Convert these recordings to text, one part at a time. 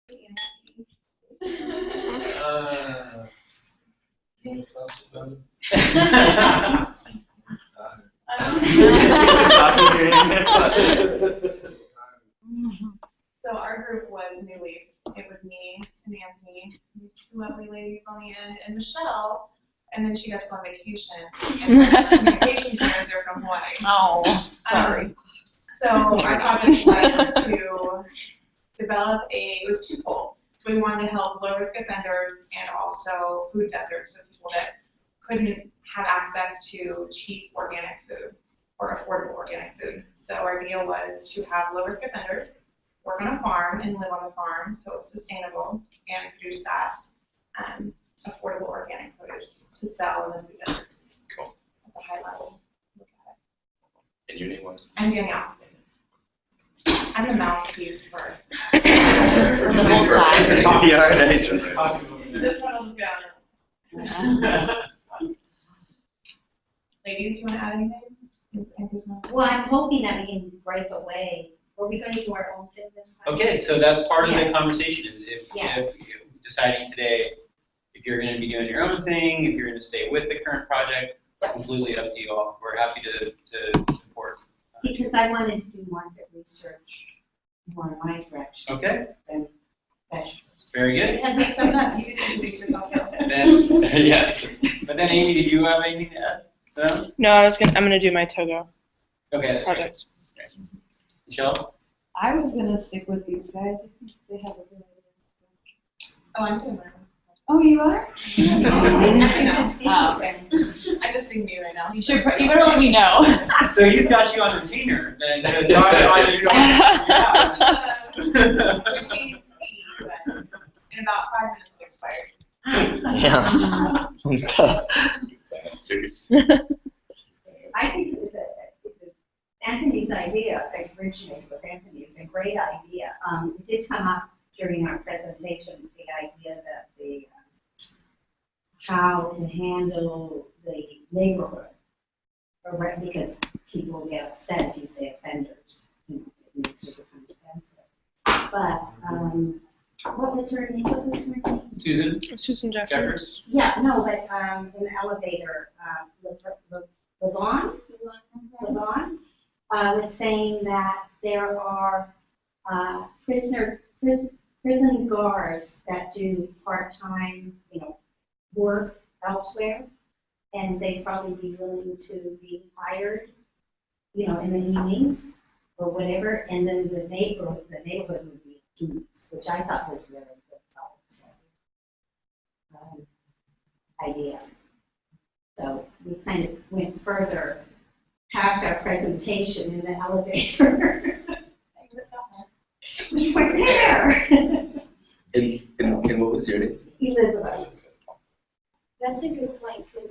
Can you talk about it? So our group was New Leaf. It was me and Anthony, these two lovely ladies on the end, and Michelle. And then she got to go on vacation. And was our communications manager from Hawaii. Oh, sorry. So our project was to develop it was twofold. We wanted to help low-risk offenders and also food deserts, so people that couldn't have access to cheap organic food or affordable organic food. So our deal was to have low-risk offenders work on a farm and live on the farm, so it was sustainable, and produce that affordable organic produce to sell in the food deserts. Cool. That's a high level look at it. And your name was? I'm Danielle. I'm the mouthpiece for Yeah, nice. this one will just go on. Ladies, do you want to add anything? Well, I'm hoping that we can break away. Are we going to do our own thing this time? Okay, so that's part of Yeah. the conversation is if you're deciding today if you're going to be doing your own thing, if you're going to stay with the current project, completely up to you all. We're happy to support. Because I wanted to do market research more in my direction Okay, than vegetables. very good. And so sometimes you can introduce yourself. Then, yeah. But then Amy, did you have anything to add? No? No, I'm gonna do my Togo Okay, that's right. project. Michelle? I was gonna stick with these guys. I think they have a good idea. Oh, I'm doing mine. Oh, you are? I okay. I'm just being me right now. You should. You better let me know. So he's got you on retainer. Then to talk on you don't. Routine, but in about 5 minutes it expires. Yeah. Serious. I think Anthony's idea originated with Anthony. It's a great idea. It did come up during our presentation, the idea that how to handle the neighborhood, because people get upset if you say offenders. You know, it makes it become offensive. But what was her name? Susan? Susan Jeffers. Jeffers? Yeah, no, but in the elevator, Levon was saying that there are prison guards that do part-time, work elsewhere, and they'd probably be willing to be hired, in the evenings or whatever, and then the neighborhood would be keys, which I thought was really good idea. So we kind of went further past our presentation in the elevator. We were there. And what was your name? Elizabeth. That's a good point, because,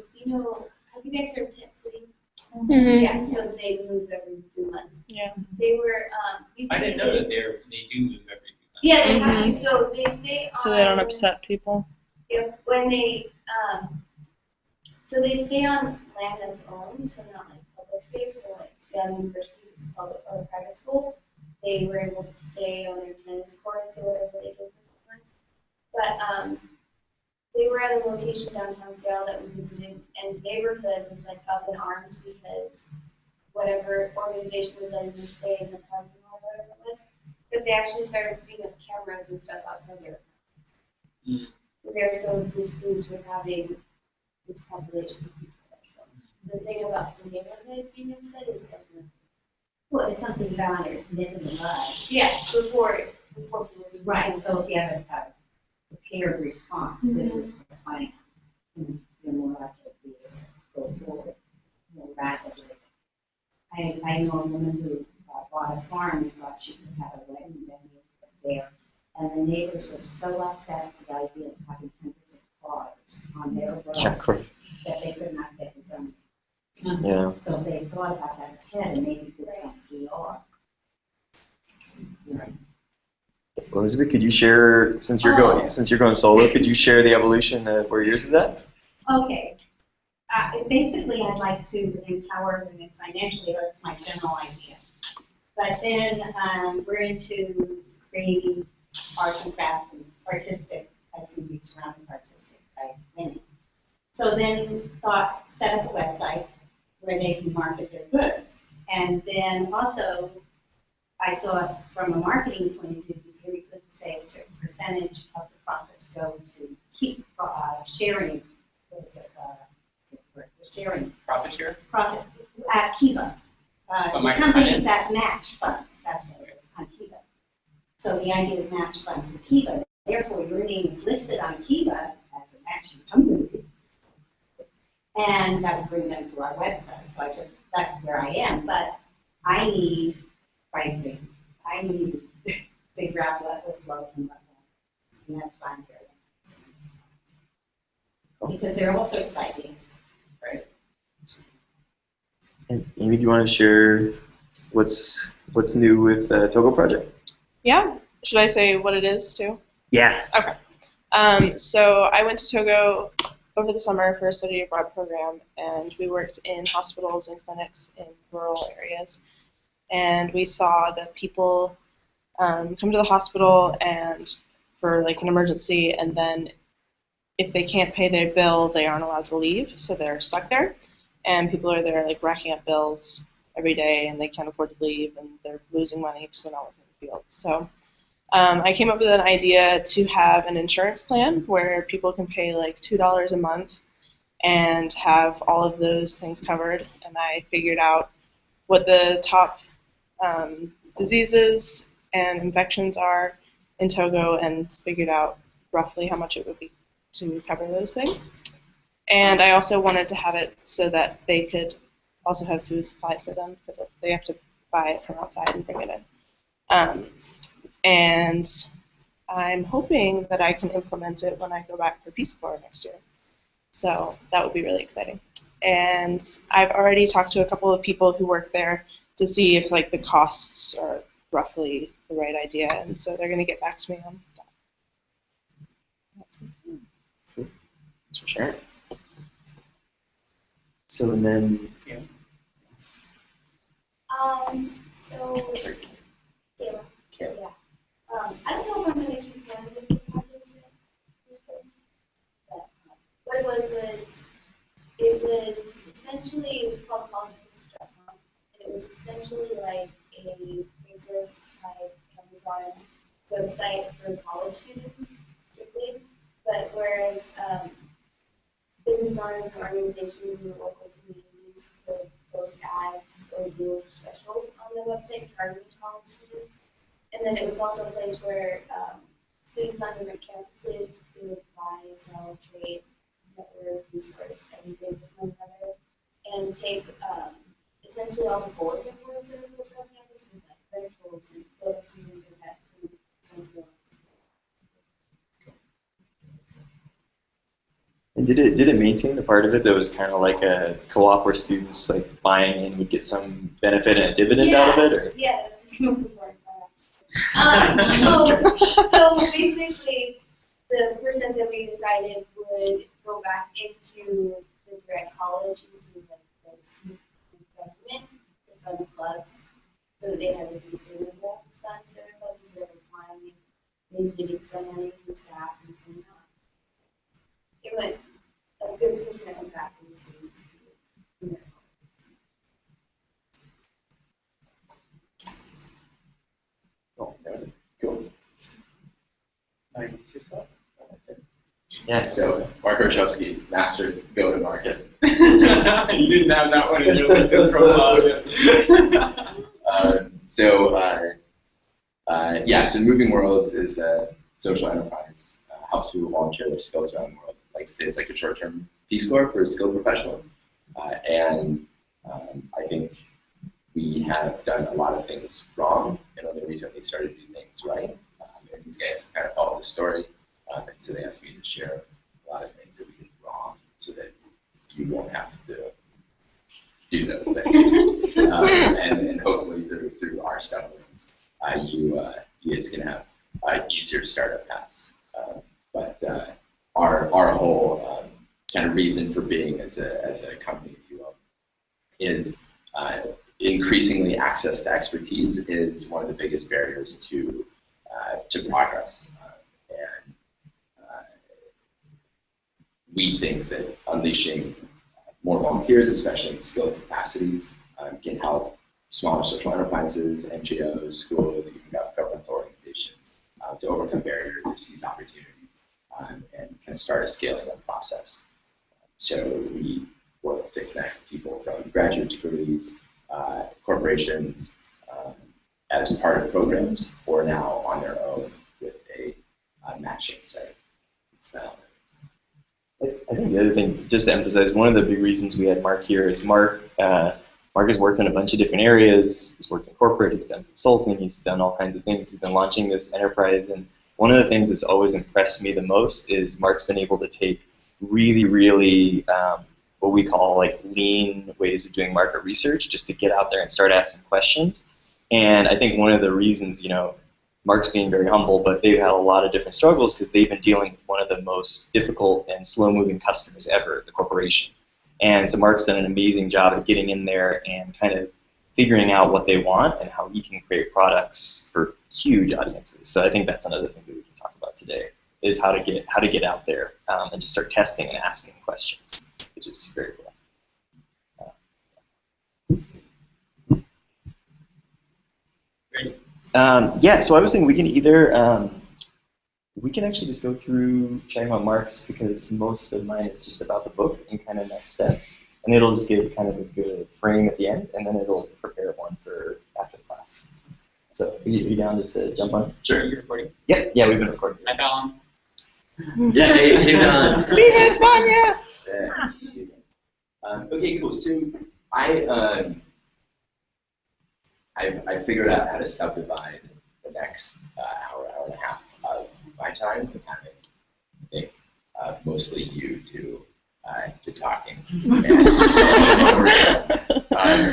have you guys heard of Tent City? Mhm. Yeah, so they move every 3 months. Yeah. They were, I didn't know that they do move every few months. Yeah, they have to, so they stay on. So they don't upset people. If, when they, so they stay on land that's owned, so not like public space, so like Seattle University is public or private school. They were able to stay on their tennis courts or whatever they did for the months. But, they were at a location downtown Seattle that we visited, and the neighborhood was like up in arms because whatever organization was letting them stay in the parking lot or whatever it was, but they actually started putting up cameras and stuff outside their apartments. They were so displeased with having this population of people there. So the thing about the neighborhood being upset is something. Well, it's something you want to nip in the bud. Yeah, before people. Right, so if you have a prepared response, this is the plan. You're more likely to be able to go forward more rapidly. I know a woman who bought a farm and thought she could have a wedding venue there. And the neighbors were so upset at the idea of having hundreds of cars on their road Yeah, of course. that they could not get the zoning. Yeah. So they thought about that ahead and maybe put some PR. Well, Elizabeth, could you share, since you're going solo, could you share the evolution of where yours is at? Okay. Basically, I'd like to empower women financially. That's my general idea. But then we're into creating our arts and crafts and artistic, I think we surrounded artistic by many. So then thought, set up a website where they can market their goods. And then also, I thought from a marketing point of view, we could say a certain percentage of the profits go to keep sharing, what is it, sharing Profit share? profit at Kiva. Oh, The microfinance? companies that match funds, that's what it is, on Kiva. So the idea of match funds in Kiva, therefore your name is listed on Kiva as a matching company. And that would bring them to our website, so that's where I am, but I need pricing. I need to figure out what would work and what won't, and that's why I'm here. Because there are all sorts of ideas. And Amy, do you want to share what's new with the Togo project? Yeah. Should I say what it is too? Yeah. Okay. So I went to Togo over the summer for a study abroad program, and we worked in hospitals and clinics in rural areas. And we saw that people come to the hospital and for like an emergency, and then if they can't pay their bill, they aren't allowed to leave, so they're stuck there. And people are there like racking up bills every day, and they can't afford to leave, and they're losing money because they're not working in the field. So I came up with an idea to have an insurance plan where people can pay like $2 a month and have all of those things covered. And I figured out what the top diseases and infections are in Togo and figured out roughly how much it would be to cover those things. And I also wanted to have it so that they could also have food supplied for them because they have to buy it from outside and bring it in. And I'm hoping that I can implement it when I go back for Peace Corps next year. So that would be really exciting. And I've already talked to a couple of people who work there to see if like the costs are roughly the right idea. And so they're going to get back to me on that. That's me. Thanks for sharing. So and then, So, yeah. I don't know if I'm gonna keep going with the project yet. But what it was essentially, it was called politics.com, and it was essentially like a Craigslist type Amazon website for college students, strictly. But whereas business owners and organizations in the local communities could post ads or deals or specials on the website targeting college students. And then it was also a place where students on different campuses could buy, sell, trade, network, resource, everything with one another, and take essentially all the bulletin boards that are posted on campus with like credentials and books and things like that. and did it maintain the part of it that was kind of like a co-op where students like buying in would get some benefit and a dividend out of it, or? Yeah, that's the most important part. So basically, the percent that we decided would go back into the direct college, into like the student government, to fund clubs, so that they have a sustainable fund to their clubs instead of applying maybe getting some money from staff and some not. It went a good percent of that from students. Oh, cool. Yourself? Yeah. So, Mark Roszewski, master go-to-market. You didn't have that one in your LinkedIn profile yet. So Moving Worlds is a social enterprise, helps people volunteer their skills around the world. Like I say, it's like a short-term Peace Corps for skilled professionals. I think we have done a lot of things wrong and only recently started to do things right. And these guys have kind of followed the story, and so they asked me to share a lot of things that we did wrong so that you won't have to do those things. And hopefully through our stumblings, you guys can have easier startup paths. But our whole kind of reason for being as a company, if you will, is increasingly access to expertise is one of the biggest barriers to progress. we think that unleashing more volunteers, especially in skilled capacities, can help smaller social enterprises, NGOs, schools, even governmental organizations to overcome barriers or seize opportunities and kind of start a scaling up process. So we work to connect people from graduate degrees, corporations, as part of programs, or now on their own with a matching site. I think the other thing, just to emphasize, one of the big reasons we had Mark here is Mark has worked in a bunch of different areas. He's worked in corporate, he's done consulting, he's done all kinds of things. He's been launching this enterprise, and one of the things that's always impressed me the most is Mark's been able to take really what we call like lean ways of doing market research, just to get out there and start asking questions. And I think one of the reasons, Mark's being very humble, but they've had a lot of different struggles because they've been dealing with one of the most difficult and slow-moving customers ever, the corporation. And so Mark's done an amazing job of getting in there and kind of figuring out what they want and how he can create products for huge audiences. So I think that's another thing that we can talk about today, is how to get out there and just start testing and asking questions, which is very cool. Great. Yeah, so I was thinking we can either, we can actually just go through chatting about Mark's, because most of mine is just about the book and kind of next steps. And it'll just give kind of a good frame at the end, and then it'll prepare one for after the class. So are you down just to jump on? Sure, you're recording. Yeah, we've been recording. Hi, Fallon. Yeah, hey, Don. Venus, Vanya! Okay, cool. So I figured out how to subdivide the next hour and a half of my time, and I think mostly you to talking.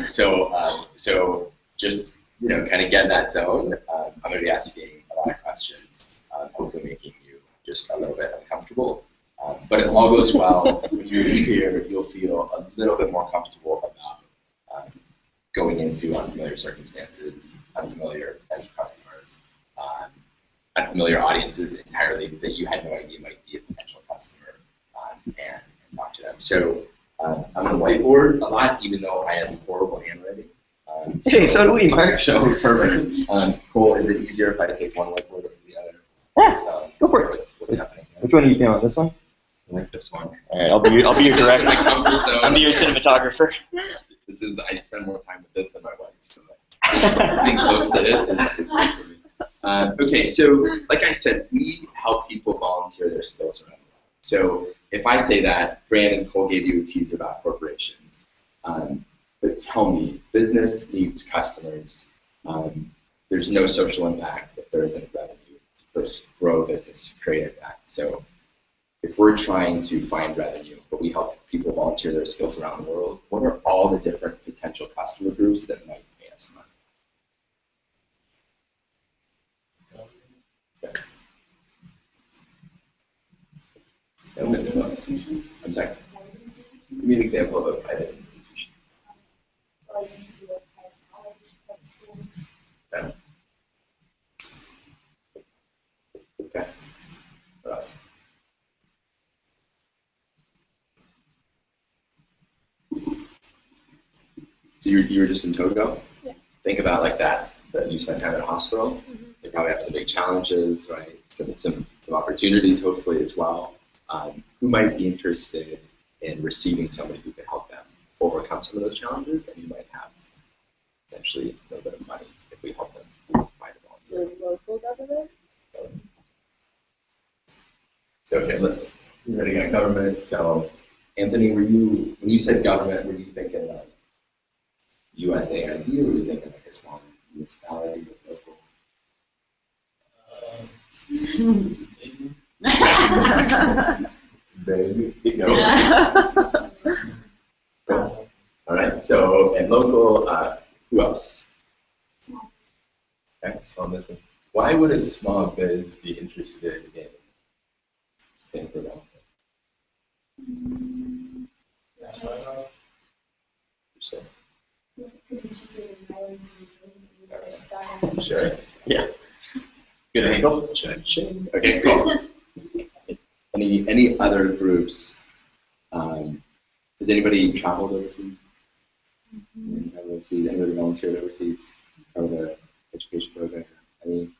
So just kind of get in that zone. I'm going to be asking a lot of questions, hopefully making you just a little bit uncomfortable. But if all goes well, when you leave here, you'll feel a little bit more comfortable about going into unfamiliar circumstances, unfamiliar potential customers, unfamiliar audiences entirely that you had no idea might be a potential customer, and talk to them. So I'm going to whiteboard a lot, even though I have horrible handwriting. So do we, Mark. So perfect. Cool. Is it easier if I take one whiteboard over the other? Yeah, go for it. What's happening? Which one are you feeling? This one? I like this one. All right, I'll be your director. My comfort zone. I'll be your cinematographer. I spend more time with this than my wife, so being close to it is good for me. Okay, so like I said, we help people volunteer their skills around the world. So if I say that, Brandon Cole gave you a teaser about corporations, but tell me, business needs customers. There's no social impact if there isn't revenue to first grow a business, create impact. So if we're trying to find revenue, but we help people volunteer their skills around the world, what are all the different potential customer groups that might pay us money? Okay. I'm sorry. Give me an example of a private institution. Okay. Okay. What else? So you were just in Togo? Yeah. Think about like that you spent time at a hospital. Mm-hmm. They probably have some big challenges, right? Some opportunities, hopefully, as well. Who might be interested in receiving somebody who can help them overcome some of those challenges, and you might have potentially a little bit of money if we help them find a volunteer. The local government? So okay, we're ready to government. So Anthony, when you said government, were you thinking like USAID, or were you thinking like a small municipality or local? Baby. No. Cool. All right. So and local. Who else? Okay, small business. Why would a small biz be interested in development? Sure. Sure. Yeah. Good angle. Okay, cool. Any other groups Has anybody traveled overseas? Anybody volunteered overseas? Part of the education program? Any?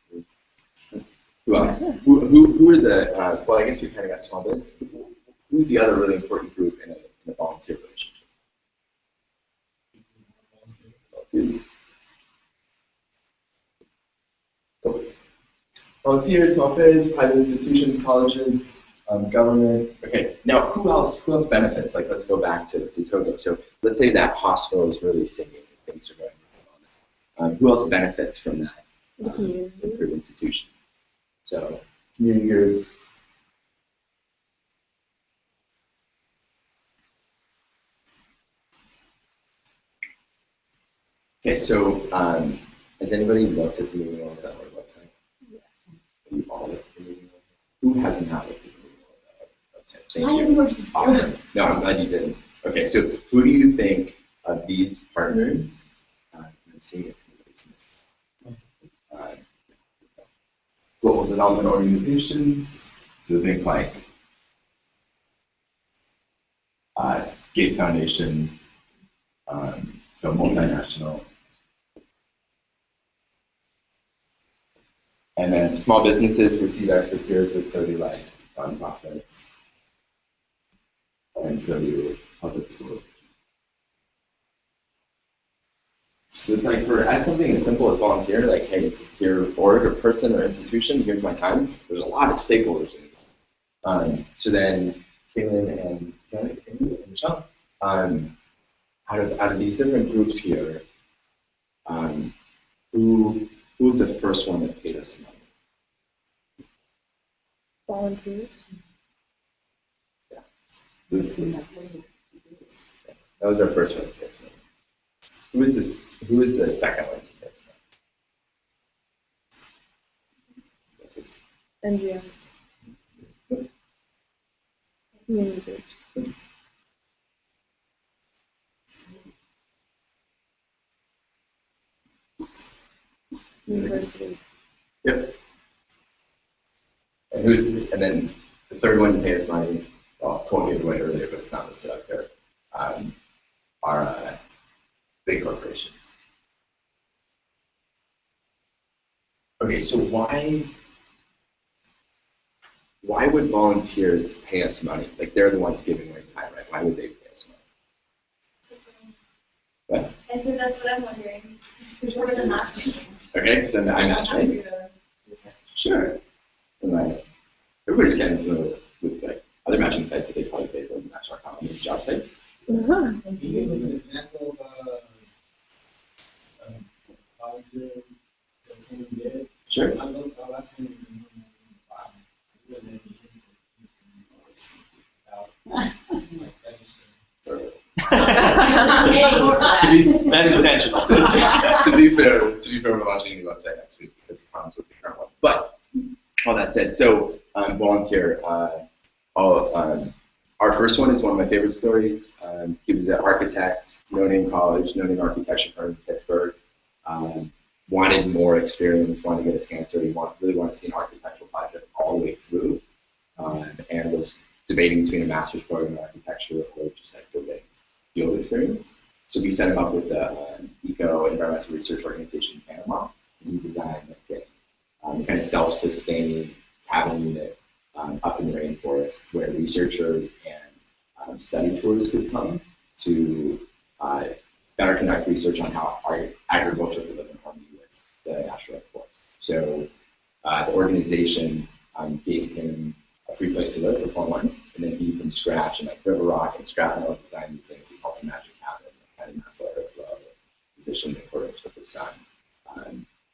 Who else? Who are the? Well, I guess we kind of got small biz. Who's the other really important group in a volunteer relationship? Volunteers, small biz, private institutions, colleges, government. Okay, now who else benefits? Like, let's go back to Togo. So let's say that hospital is really singing, things are going on. Who else benefits from that improved institution? So community groups. Okay, so has anybody looked at the moving on that website? Yeah. You all looked at the moving on? Who has not looked at the moving on that website? Thank you. Awesome. No, I'm glad you didn't. Okay, so who do you think of these partners? I'm seeing it. Global development organizations. So think like Gates Foundation. So multinational. And then small businesses receive extra peers, but so do like nonprofits. And so do public schools. So it's like as something as simple as volunteer, like, hey, it's your org or person or institution, here's my time. There's a lot of stakeholders in it. So then Kaylin and Michelle, out of these different groups here, who was the first one that paid us money? Volunteers. Yeah. That was our first one to pay us money. Who is the second one to pay us money? NGOs. Community groups. Universities. Yep. And then the third one to pay us money, well, Cole gave it away earlier, but it's not listed up there, are big corporations. Okay, so why would volunteers pay us money? Like, they're the ones giving away time, right? Why would they pay us money? What? I said that's what I'm wondering. Because we're the match. Okay, so I match, right? Sure. Right. Everybody's getting familiar with like other matching sites that they probably pay for Match.com and job sites. Can you give us an example of volunteer that someone did? Sure. I last time That's intentional. To be fair, we're launching a new website next week because of problems with the current one. But all that said, so volunteer. Our first one is one of my favorite stories. He was an architect, no name college, no name architecture firm in Pittsburgh. Wanted more experience, wanted to get his hands dirty, really wanted to see an architectural project all the way through, and was debating between a master's program in architecture or just like getting field experience. So we set him up with the Environmental Research Organization in Panama, and he designed like a kind of self-sustaining cabin unit up in the rainforest where researchers and study tours could come to better conduct research on how agriculture could live in harmony with the natural forest. So the organization gave him a free place to live for 4 months, and then he from scratch and like river rock and scrap metal designed these things he calls the magic cabin, kind of map layer of love, positioned in accordance with the sun.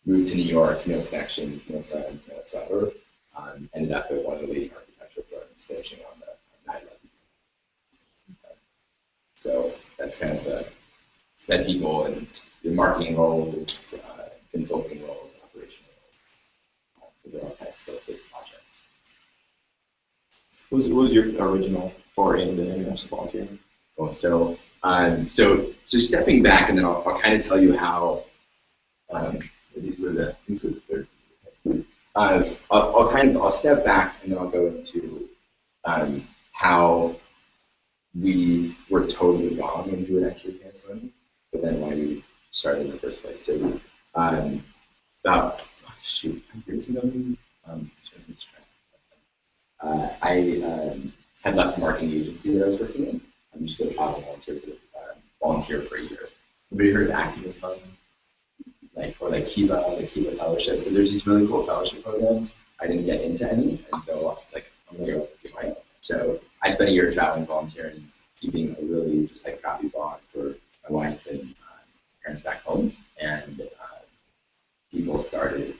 Moved to New York, no connections, no friends, no whatsoever. Ended up at one of the leading architecture firms, finishing on the 9/11. So that's kind of the people and the marketing roles, consulting roles, operational roles. They're all kind of skills-based projects. What was your original foray into international volunteering? Cool. So stepping back, and then I'll kind of tell you how these were the third. I'll step back, and then I'll go into how we were totally wrong when we were actually canceling, but then why we started in the first place. So about 5 years ago, I had left the marketing agency that I was working in. I'm just going to volunteer for a year. Have you heard of Acting Fund? Or Kiva Fellowship. So there's these really cool fellowship programs. I didn't get into any, and so I was like, I'm gonna go do my own. So I spent a year traveling, volunteering, keeping a really just like crappy blog for my wife and parents back home. And people started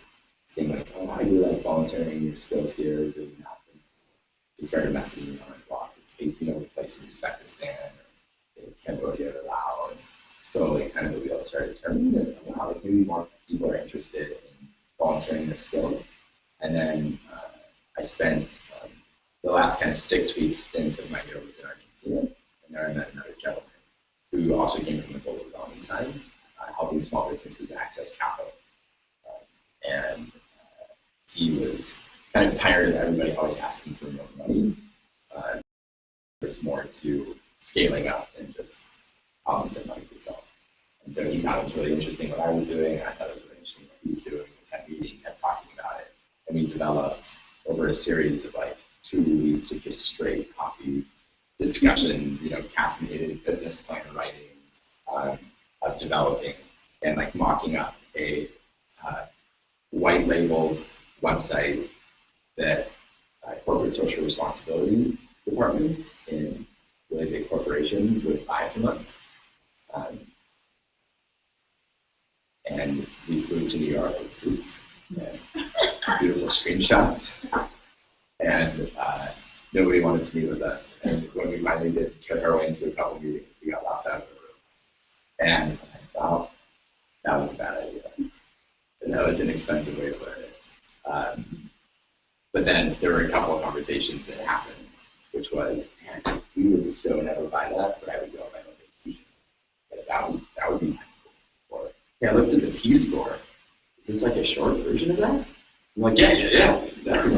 saying like, oh, how do you like volunteering? Your skills here, doing that. And they started messaging me on my blog. Places in Uzbekistan, or Cambodia, or Laos. So like kind of the wheels started turning, and wow, like maybe more people are interested in volunteering their skills. And then I spent the last kind of 6 weeks stint of my year was in Argentina, and there I met another gentleman who also came from the global development side, helping small businesses access capital. And he was kind of tired of everybody always asking for more money. There's more to scaling up than just some money itself. And so he thought it was really interesting what I was doing, and I thought it was really interesting what he was doing. We kept meeting, kept talking about it, and we developed over a series of like 2 weeks of just straight coffee discussions, caffeinated business plan writing, of developing and like mocking up a white labeled website that corporate social responsibility departments in really big corporations would buy from us. And we flew to New York with suits and beautiful screenshots. And nobody wanted to meet with us. And when we finally did trick our way into a couple meetings, we got laughed out of the room. And I thought, wow, that was a bad idea. And that was an expensive way to learn it. But then there were a couple of conversations that happened, which was, man, we would so never buy that, but I would go on my own vacation. And that would be my goal. Or, yeah, I looked at the Peace score. Is this like a short version of that? I'm like, yeah. That's a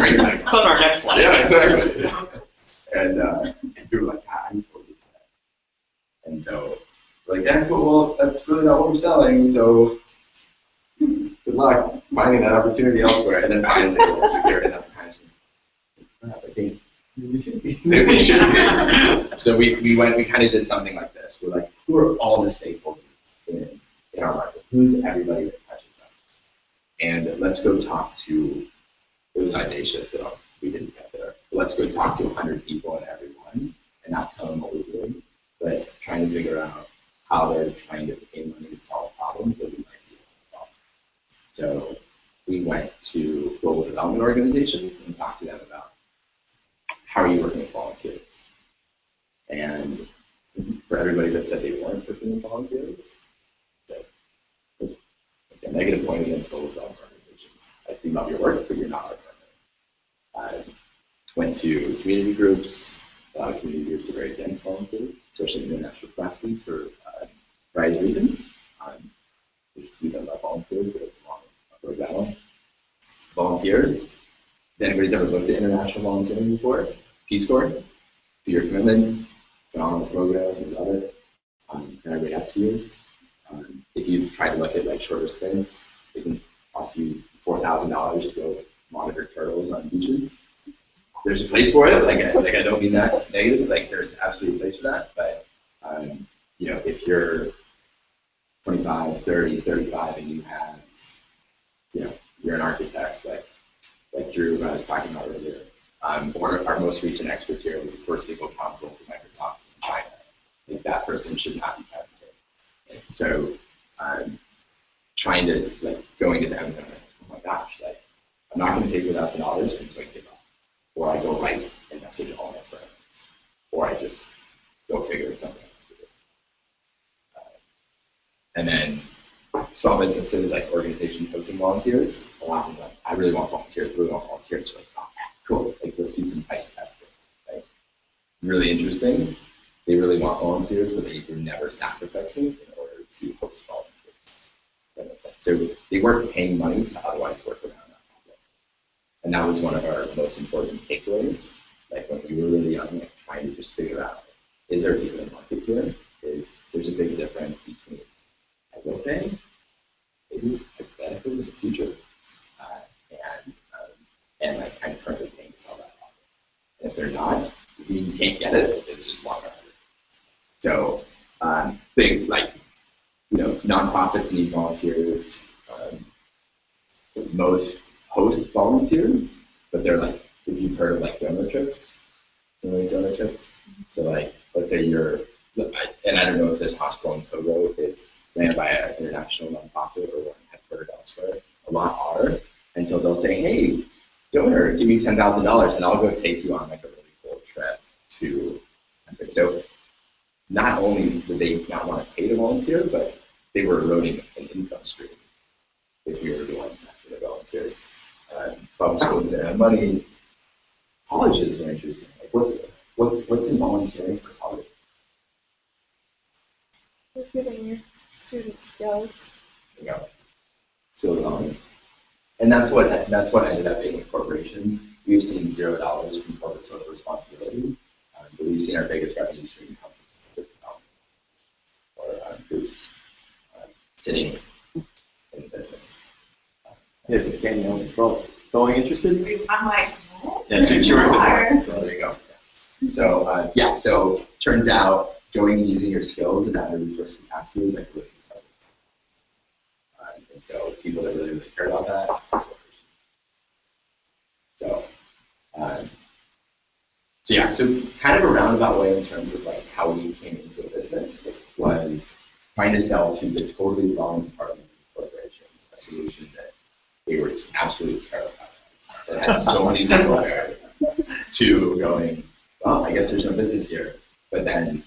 great time. It's on our next slide. Yeah, exactly. And people were like, I'm totally do that. And so we're like, yeah, cool, well, that's really not what we're selling, so good luck finding that opportunity elsewhere. And then finally, you hear enough times, I think maybe we should be. So we kind of did something like this. We're like, who are all the stakeholders in our market? Who's everybody that touches us? And let's go talk to, it was audacious that we didn't get there. But let's go talk to 100 people and everyone and not tell them what we're doing, but trying to figure out how they're trying to pay money to solve problems that we might be able to solve. So we went to global development organizations and talked to them about how are you working with volunteers? And for everybody that said they weren't working with volunteers, a negative point against global development organizations. Like, we love your work, but you're not our partner. Went to community groups. A lot of community groups are very against volunteers, especially in international capacities for a variety of reasons. We don't love volunteers, but it's long upward battle. Volunteers. If anybody's ever looked at international volunteering before, Peace Corps, to your commitment, phenomenal program, we love it. And everybody asks you. If you've tried to look at like shorter stints, it can cost you $4,000 to go monitor turtles on beaches. There's a place for it. I don't mean that negative. Like, there's absolutely a place for that. But if you're 25, 30, 35, and you have, you're an architect, like Drew, who I was talking about earlier, or our most recent expert here was the first legal counsel for Microsoft in China. Like, that person should not be counted. So trying to going to them and like, oh my gosh, I'm not going to pay $4,000 and so I give up. Or I go write and message all my friends. Or I just go figure something else to do. And then small businesses, like organizations hosting volunteers, a lot of them like, I really want volunteers. So like, oh, cool, let's do some price testing. Right? Really interesting. They really want volunteers, but they're never sacrificing in order to host volunteers. That makes sense. So they weren't paying money to otherwise work around that problem. And that was one of our most important takeaways. Like, when we were really young, like trying to just figure out, is there even a market here? There's a big difference between I will pay, maybe hypothetically in the future, and like kind of currently paying to sell that product. And if they're not, does it mean you can't get it? It's just longer. So big, like, nonprofits need volunteers. Most host volunteers, but they're like, if you've heard of like donor trips, donor trips. So like, let's say and I don't know if this hospital in Togo is ran by an international nonprofit or one headquartered elsewhere. A lot are, and so they'll say, hey, donor, give me $10,000 and I'll go take you on like a really cool trip to. So not only did they not want to pay to volunteer, but they were eroding an income stream if we were the ones after the volunteers. Public schools didn't have money. Colleges are interesting. Like what's in volunteering for college? You're giving your students skills. There you go. So, and that's what ended up being with corporations. We've seen $0 from corporate social responsibility, but we've seen our biggest revenue stream come from or groups sitting in the business. Yes, Danielle, going interested? I'm like, what? Yeah, she works at There you go. So so turns out going and using your skills in that resource capacity is like really important. And so people that really care about that. So kind of a roundabout way in terms of like how we came into a business was trying to sell to the totally wrong part of the corporation a solution that they were absolutely terrified of. That had so many legal barriers to going, well, I guess there's no business here. But then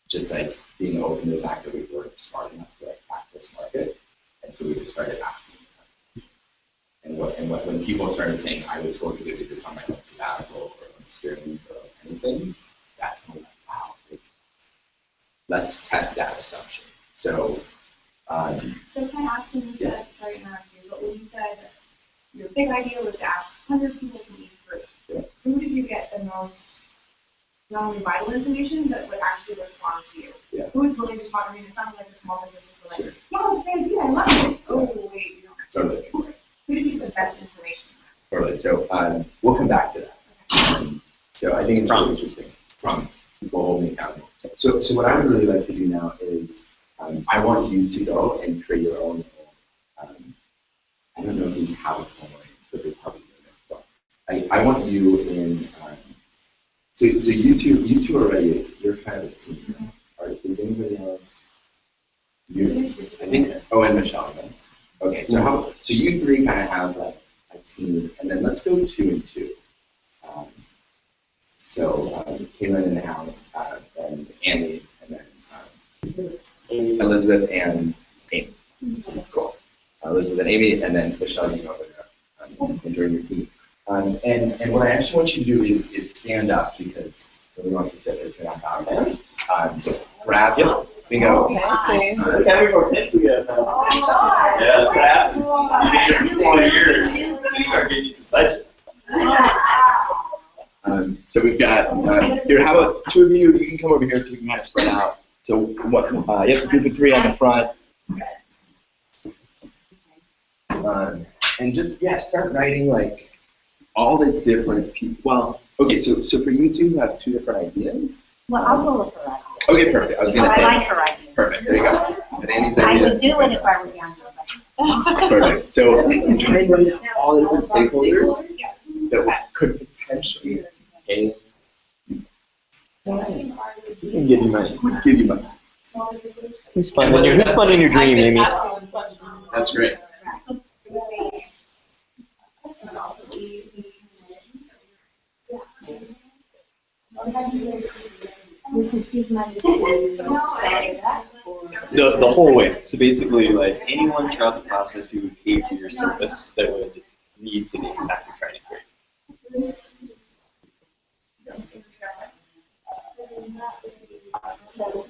just like being open to the fact that we weren't smart enough to like crack this market. And so we just started asking. And when people started saying, I would totally do this on my own sabbatical or own experience or anything, that's when we're like, wow, let's test that assumption. So So can I ask you, sorry to interrupt you, but when you said your big idea was to ask 100 people from each group, who did you get the most, not only vital information, but would actually respond to you? Yeah. Who was willing to talk? I mean, it sounded like the small businesses were like, yeah, it's a great idea, I love it. Oh, wait, you don't have to. Totally. Who did you get the best information from? Totally. So we'll come back to that. So I think it's really interesting. Promise. We'll hold me accountable. So what I would really like to do now is I want you to go and create your own. I don't know if these have a phone lines, but they probably do. But I want you in. So you two already. You're kind of a team. Right? Or is anybody else? I think. Oh, and Michelle. Right? Okay. So you three kind of have like a team, and then let's go 2 and 2. Caitlin and Hal, and Annie, and then Elizabeth and Amy. Cool. Elizabeth and Amy, and then Michelle, you go over there and join your team. And what I actually want you to do is stand up because nobody wants to sit there if you're not dominant. Grab, bingo. Okay. Yeah, that's what happens. You get your 4 years, you start getting some budget. So we've got, here, how about 2 of you, you can come over here so we can kind of spread out. So what, you have to group of 3 on the front. And just, start writing like all the different people. Well, okay, so for you two, you have 2 different ideas. Well, I'll go with her idea. Okay, perfect. I was going to say. I like her idea. Perfect, there you go. And Annie's I idea. would do it if I were younger. Perfect. So try and write all the different stakeholders that could potentially pay. We can give you money. Would give you money. Who's funding your dream, Amy? That's great. The whole way. So basically, like anyone throughout the process who would pay for your service that would need to be impacted training for. So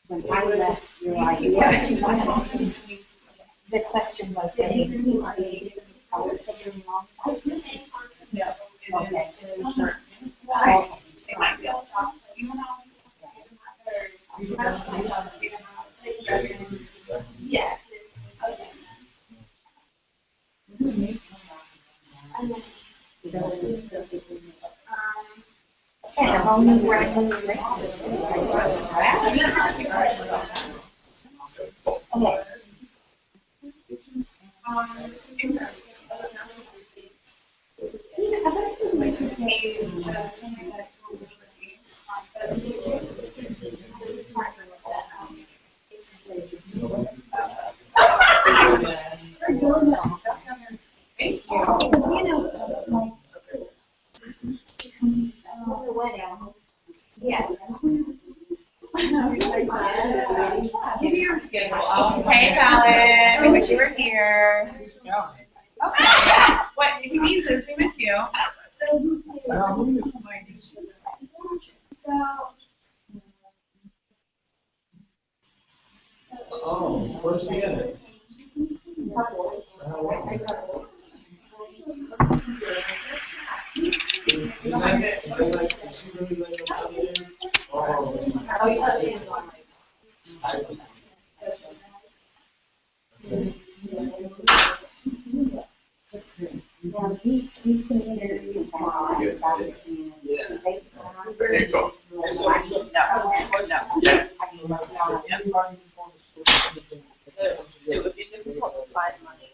when I left your idea, the question was, I was thinking long. Yeah. Hey, Fallon, we wish you were here. Okay. What he means is we miss you. Oh, where's he at? Now, these computers and that, Okay, cool. Yeah. Yeah. It would be difficult to find money.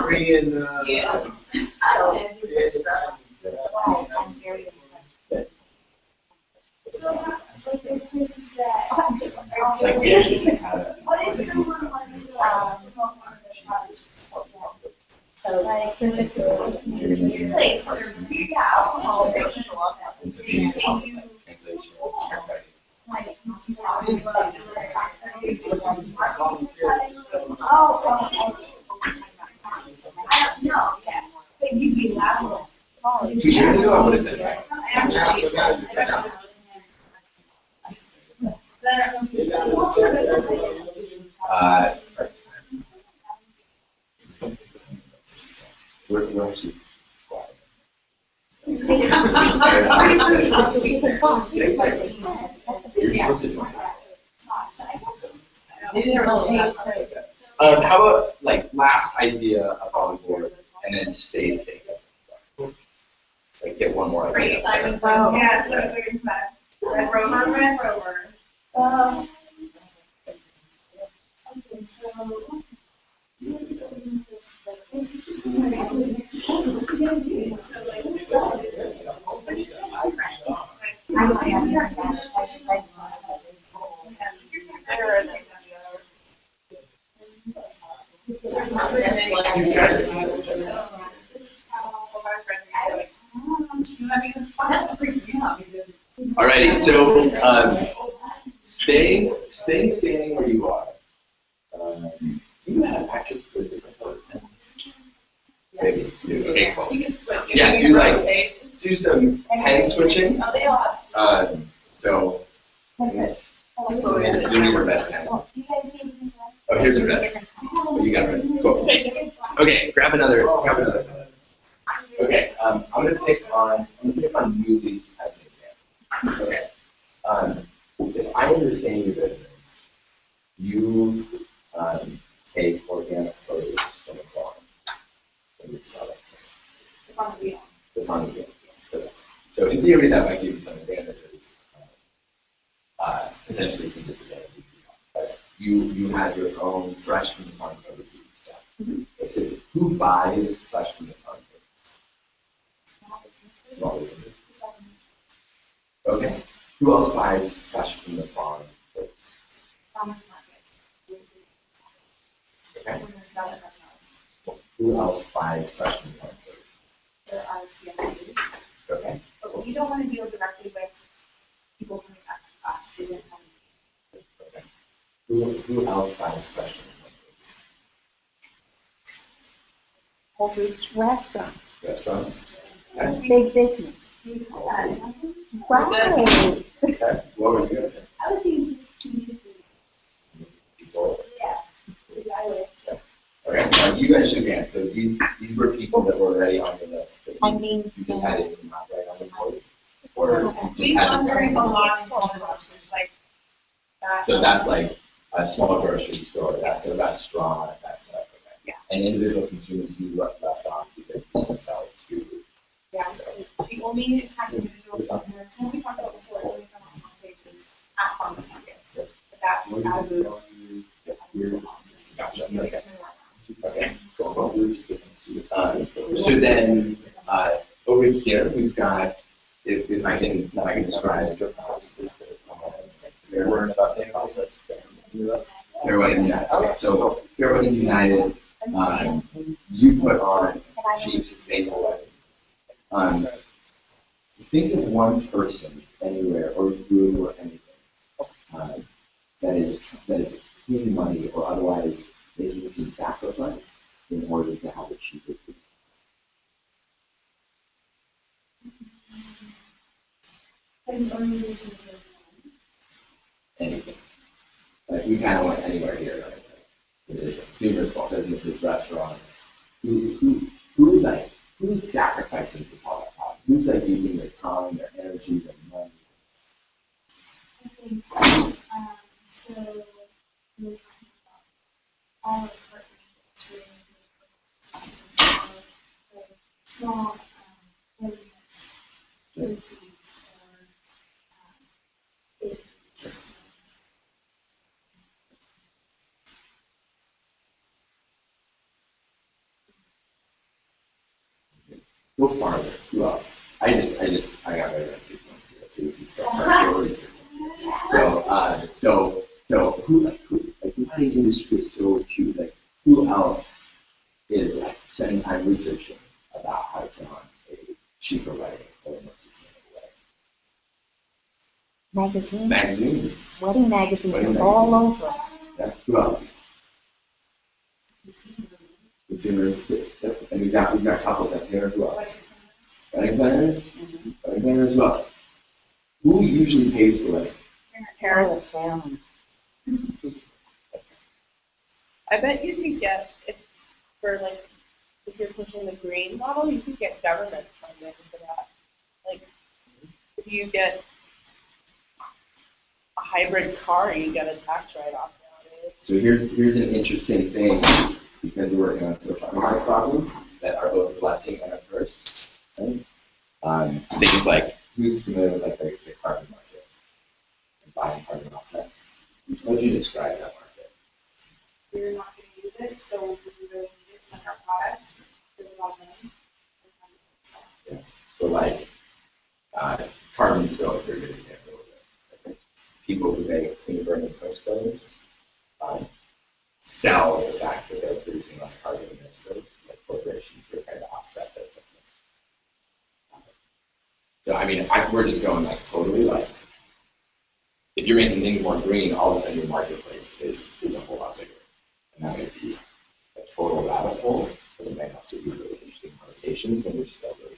Free and, Like we actually just had a. What if someone wanted to promote one of their products? So like, Like, yeah, alcohol, they show up at It's a the video venue, translation, script writing. like, I don't know, yeah, but you'd be laughing. 2 years ago, I would have said that. Uh, we're actually squad. Yeah, exactly. You're supposed to do that. How about like last idea of volleyball and then stay safe. Like get one more idea. Yeah, so it's like that. Red Rover, Red Rover. Alrighty, so staying standing where you are. Do you have access to different color pens? Maybe. Okay, cool. Yeah, do some pen switching. So you need a red pen. Oh, here's a red. Oh, you got a red. Cool. Okay, grab another pen. Okay, I'm gonna pick on Muley as an example. Okay. If I understand your business, you take organic produce from a farm and you sell it. The farm wheel. So in theory, that might give you some advantages, potentially some disadvantages. But you have your own fresh from the farm produce. So who buys fresh from the farm produce? Small businesses. Okay. Who else buys fresh from the farm produce? Okay. Who else buys fresh from the farm produce? There are CSAs, Okay. but we don't want to deal directly with people coming back to us. They didn't have Okay. Who else buys fresh from the farm produce? Whole Foods restaurant, Restaurants. Okay. big business. Right. Okay. What were you gonna say? I was thinking just community. People. Yeah. Okay. Now you guys should answer. So these were people that were already on your list. That you decided to not write on the board, or you just We had wondering a lot of So that's like a small grocery store, that's a restaurant, that's a, okay. Yeah. And individual consumers you left off because people sell to. Yeah, we only have individual customers, what we talked about before, only come on pages at farmers market. But that's out of. Gotcha. Okay, cool. So then, over here, we've got, if I can describe We're about the process there. Fairway United. Okay, so Fairway United, you put on cheap, sustainable weddings. Think of one person anywhere or group or anything that is paying money or otherwise making some sacrifice in order to have a cheaper food. Anything. Like we kind of went anywhere here. Right? Consumers, small businesses, restaurants. Who's sacrificing to solve that problem? Who's like using their time, their energy, their money? I think, so, we were talking about all the partnerships really small, business, proceeds, or, big. Go farther. Who else? I got married like 6 months ago, so this is still priority. So who the industry is so acute, like who else is like spending time researching about how to put on a cheaper wedding or a more sustainable wedding? Magazines. Wedding magazines are all over. Yeah. Who else? Consumers. And we've got couples up here. Who else? Wedding planners. Wedding planners. Who else? Who usually pays for weddings? Parents. I bet you could get, if you're pushing the green model, you could get government funding for that. Like, if you get a hybrid car, you get a tax write-off nowadays. So here's an interesting thing, because we're working on social economic problems that are both a blessing and a curse. Right? Things like, who's familiar with like the carbon market and buying carbon offsets? How would you describe that market? We're not going to use it, so we really need it to make our product. There's a lot of money. Yeah. So like carbon stoves are a good example of this. People who make clean burning coal stoves sell the fact that they're producing less carbon in their stoves, like corporations who are trying to offset their footprint. So I mean, we're just going like totally like, if you're making things more green, all of a sudden your marketplace is a whole lot bigger. And that might be a total rabbit hole, but it might also be really interesting conversations when we're still really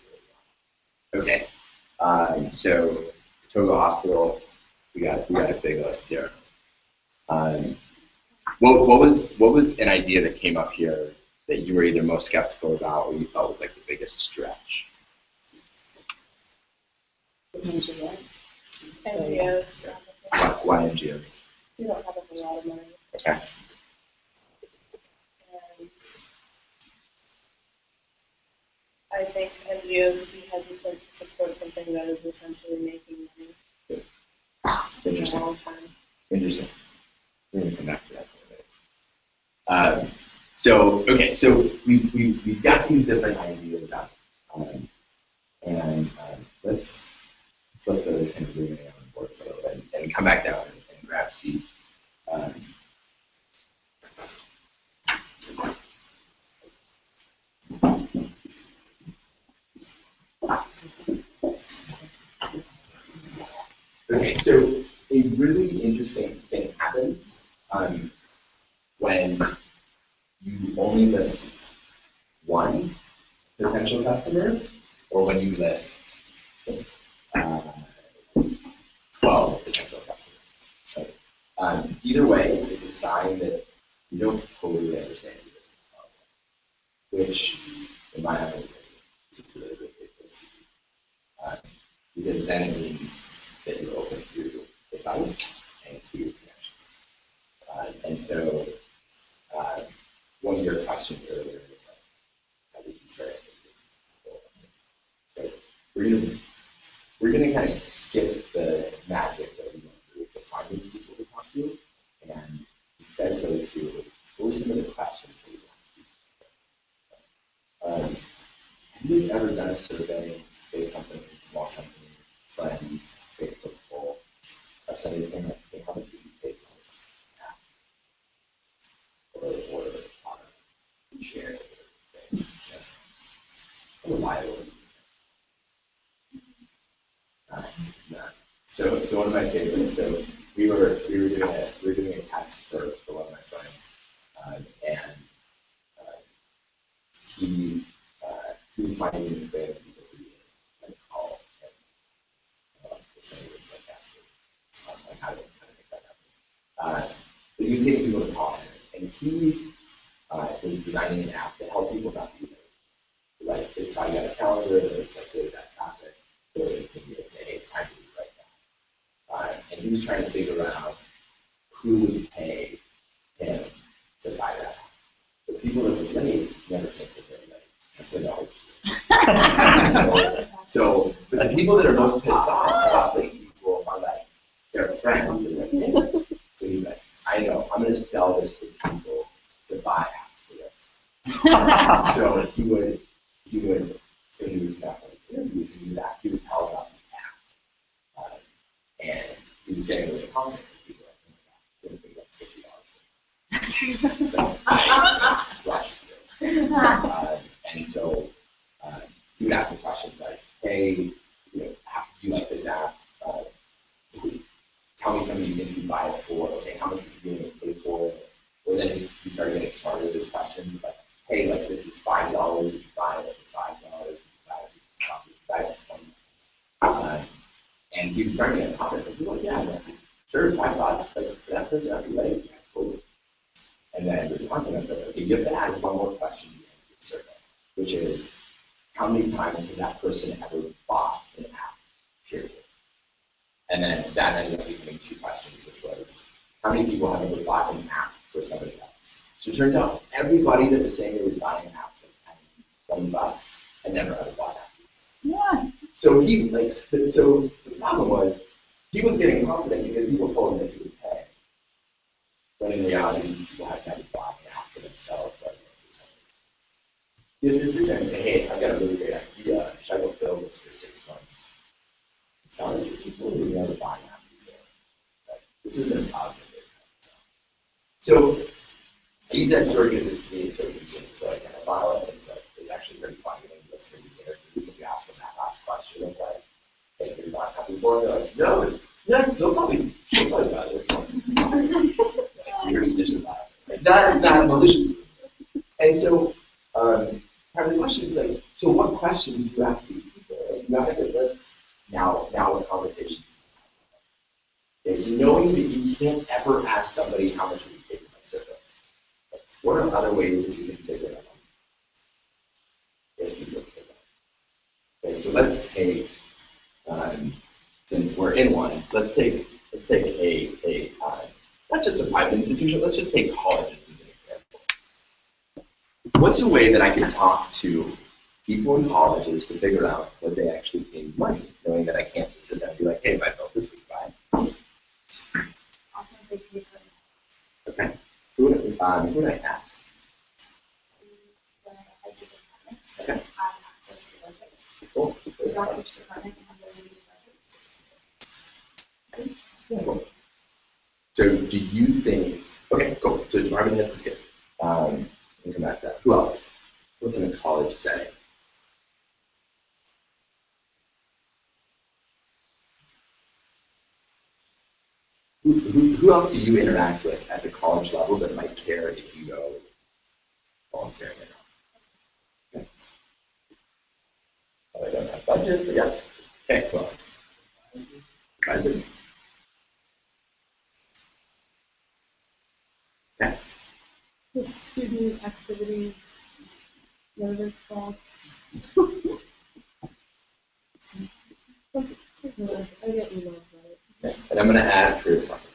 young. Okay, so Togo Hospital, we got a big list here. What was an idea that came up here that you were either most skeptical about or you thought was like the biggest stretch? NGOs. Why NGOs? We don't have a lot of money. Okay. And I think NGOs would be hesitant to support something that is essentially making money in the long term. Interesting. We're going to come back to that in a minute. So we've got these different ideas out, and let's let those kind of ruminate on the board for a little bit and come back down and grab a seat. Okay, so a really interesting thing happens when you only list one potential customer or when you list 12 potential customers. So either way, it's a sign that you don't totally understand your business model, which in my opinion is a really good place to be. Because then it means that you're open to advice and to connections. And so one of your questions earlier was like, how did you start educating people? So we're gonna kind of skip the magic that we went through to find these people to talk to, and instead go through what were some of the questions that we asked people. Have you guys ever done a survey, big company, small company, friend, Facebook poll, of somebody saying like, hey, how much would you pay for this app? Or share it or thing? Yeah. Reliable. No. So one of my favorites. So we were doing a test for one of my friends, and he was finding it creative people who like call and say this like actually like how to make that happen. But he was getting people to call him, and he was designing an app to help people not be late. Like it's how you got a calendar, it's like really that traffic, so it can be like, hey, it's time to leave right now. And he was trying to figure out who would pay him to buy that app. The people that were late never think that they're late. That's what they always do. So the people that are most pissed off about late people are like their friends and their family. So he's like, I know, I'm going to sell this to people to buy apps for them. So he would conduct like interviews and do that. He would tell about the app. And he was getting really confident because people were like, oh my God, it's going to be like $50. So I crushed this. And so he would ask some questions like, hey, do you like this app? Tell me something you think you'd buy it for. Okay, how much would you be pay for it? Or then he started getting smarter with his questions like, hey, like this is $5. Would you buy it for $5? Would you buy it for $20? And he was starting to get confident. He was like, yeah, like, sure, $5. Like for that person, I'd be late. Yeah, totally. And then with confidence, like, okay, you have to add one more question to the end of your survey, which is, how many times has that person ever bought an app? Period. And then that ended up becoming 2 questions, which was, how many people have ever bought an app for somebody else? So it turns out everybody that was saying they were buying an app for $20 had never ever bought an app. Yeah. So so the problem was, he was getting confident because people told him that he would pay. But in reality, these people had never bought an app for themselves, let alone for somebody. You have to sit there and say, hey, I've got a really great idea. Should I go build this for 6 months? It's not for people who never buy an app before. Right? This isn't a positive. So I use that story because to me it's so easy to identify it. It's actually pretty funny when you listen to these interviews and you ask them that last question of like, hey, you're not happy for it? They're like, no, it's still probably about this one. Your decision about it. Not malicious. And so part of the question is like, so what questions do you ask these people? Like, you have to get this. Now what conversation? Okay, so knowing that you can't ever ask somebody how much would you pay for my service. What are other ways that you can figure it out? If you look at that. Okay, so let's take, since we're in one, let's take a not just a private institution, let's just take colleges as an example. What's a way that I can talk to people in colleges to figure out what they actually pay money, knowing that I can't just sit there and be like, hey, if I built this, we buy it. Also, they pay for it. Okay. Who would I ask? When I do departments, Okay. I have access to budgets. Cool. So drop each department and have their budget. Cool. So do you think, okay, cool. So department heads is good. We'll come back to that. Who else? What's in a college setting? Who else do you interact with at the college level that might care if you go volunteering or not? Okay. Well, I don't have budget, but yeah. Okay, who else? Advisors. Okay. The student activities, what are they called? I get emailed about it. Okay. And I'm going to add career department.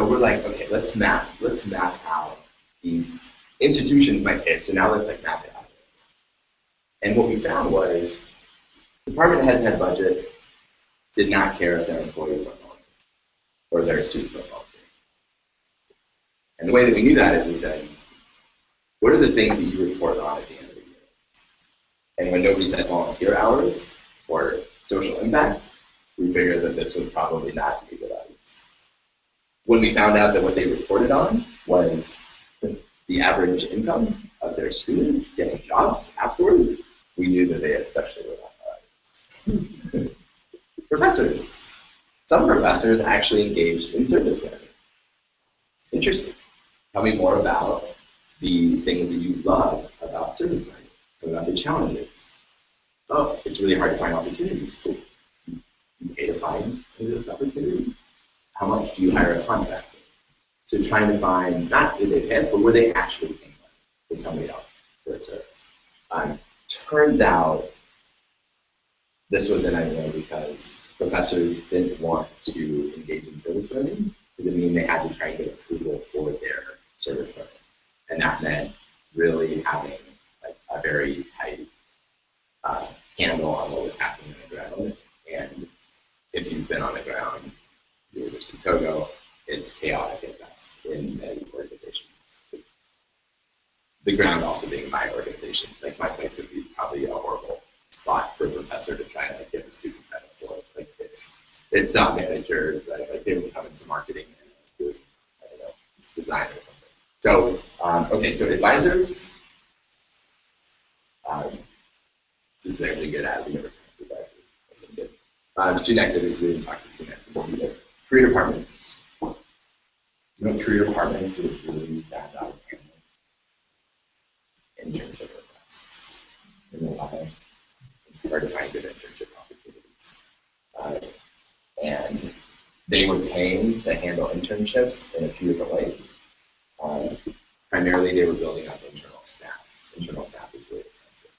we're like, okay, let's map out these institutions might pay. So now let's like map it out. And what we found was department heads had budget, did not care if their employees were volunteering or their students were volunteering. And the way that we knew that is we said, what are the things that you report on at the end of the year? And when nobody said volunteer hours or social impact, we figured that this would probably not be a good audience. When we found out that what they reported on was the average income of their students getting jobs afterwards, we knew that they especially were not audience. Professors. Some professors actually engaged in service learning. Interesting. Tell me more about the things that you love about service learning. What about the challenges? Oh, it's really hard to find opportunities. Cool. You pay to find those opportunities. How much do you hire a contractor? So trying to find, not did they pay us, but were they actually paying money to somebody else for a service? Turns out this was an idea because professors didn't want to engage in service learning because it mean they had to try and get approval for their service learning. And that meant really having like a very tight handle on what was happening on the ground. And if you've been on the ground, the University of Togo, it's chaotic at best in many organizations. The ground also being my organization, like my place would be probably a horrible spot for a professor to try and like, get a student credit for. Like it's not managers, right? Like they would come into marketing and do, I don't know, design or something. So okay, so advisors. This is actually good at advisors. Student activities, we didn't talk to student activities. Career departments. You know, career departments would really bad out of internship requests. In a lot of, it's hard to find good internship opportunities. And they were paying to handle internships in a few different ways. Primarily, they were building up internal staff. Internal staff is really expensive.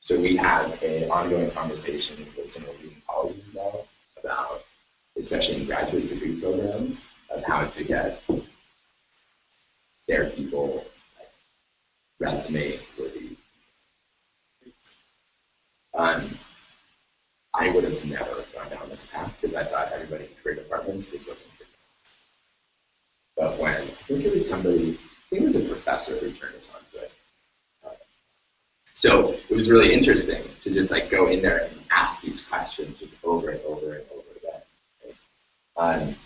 So we have an ongoing conversation with some of the leading colleges now about, especially in graduate degree programs, of how to get their people like, resume worthy. I would have never gone down this path because I thought everybody in career departments was looking for jobs. But when I think it was somebody, I think it was a professor who turned us on to it. So it was really interesting to just like go in there and ask these questions just over and over and over again.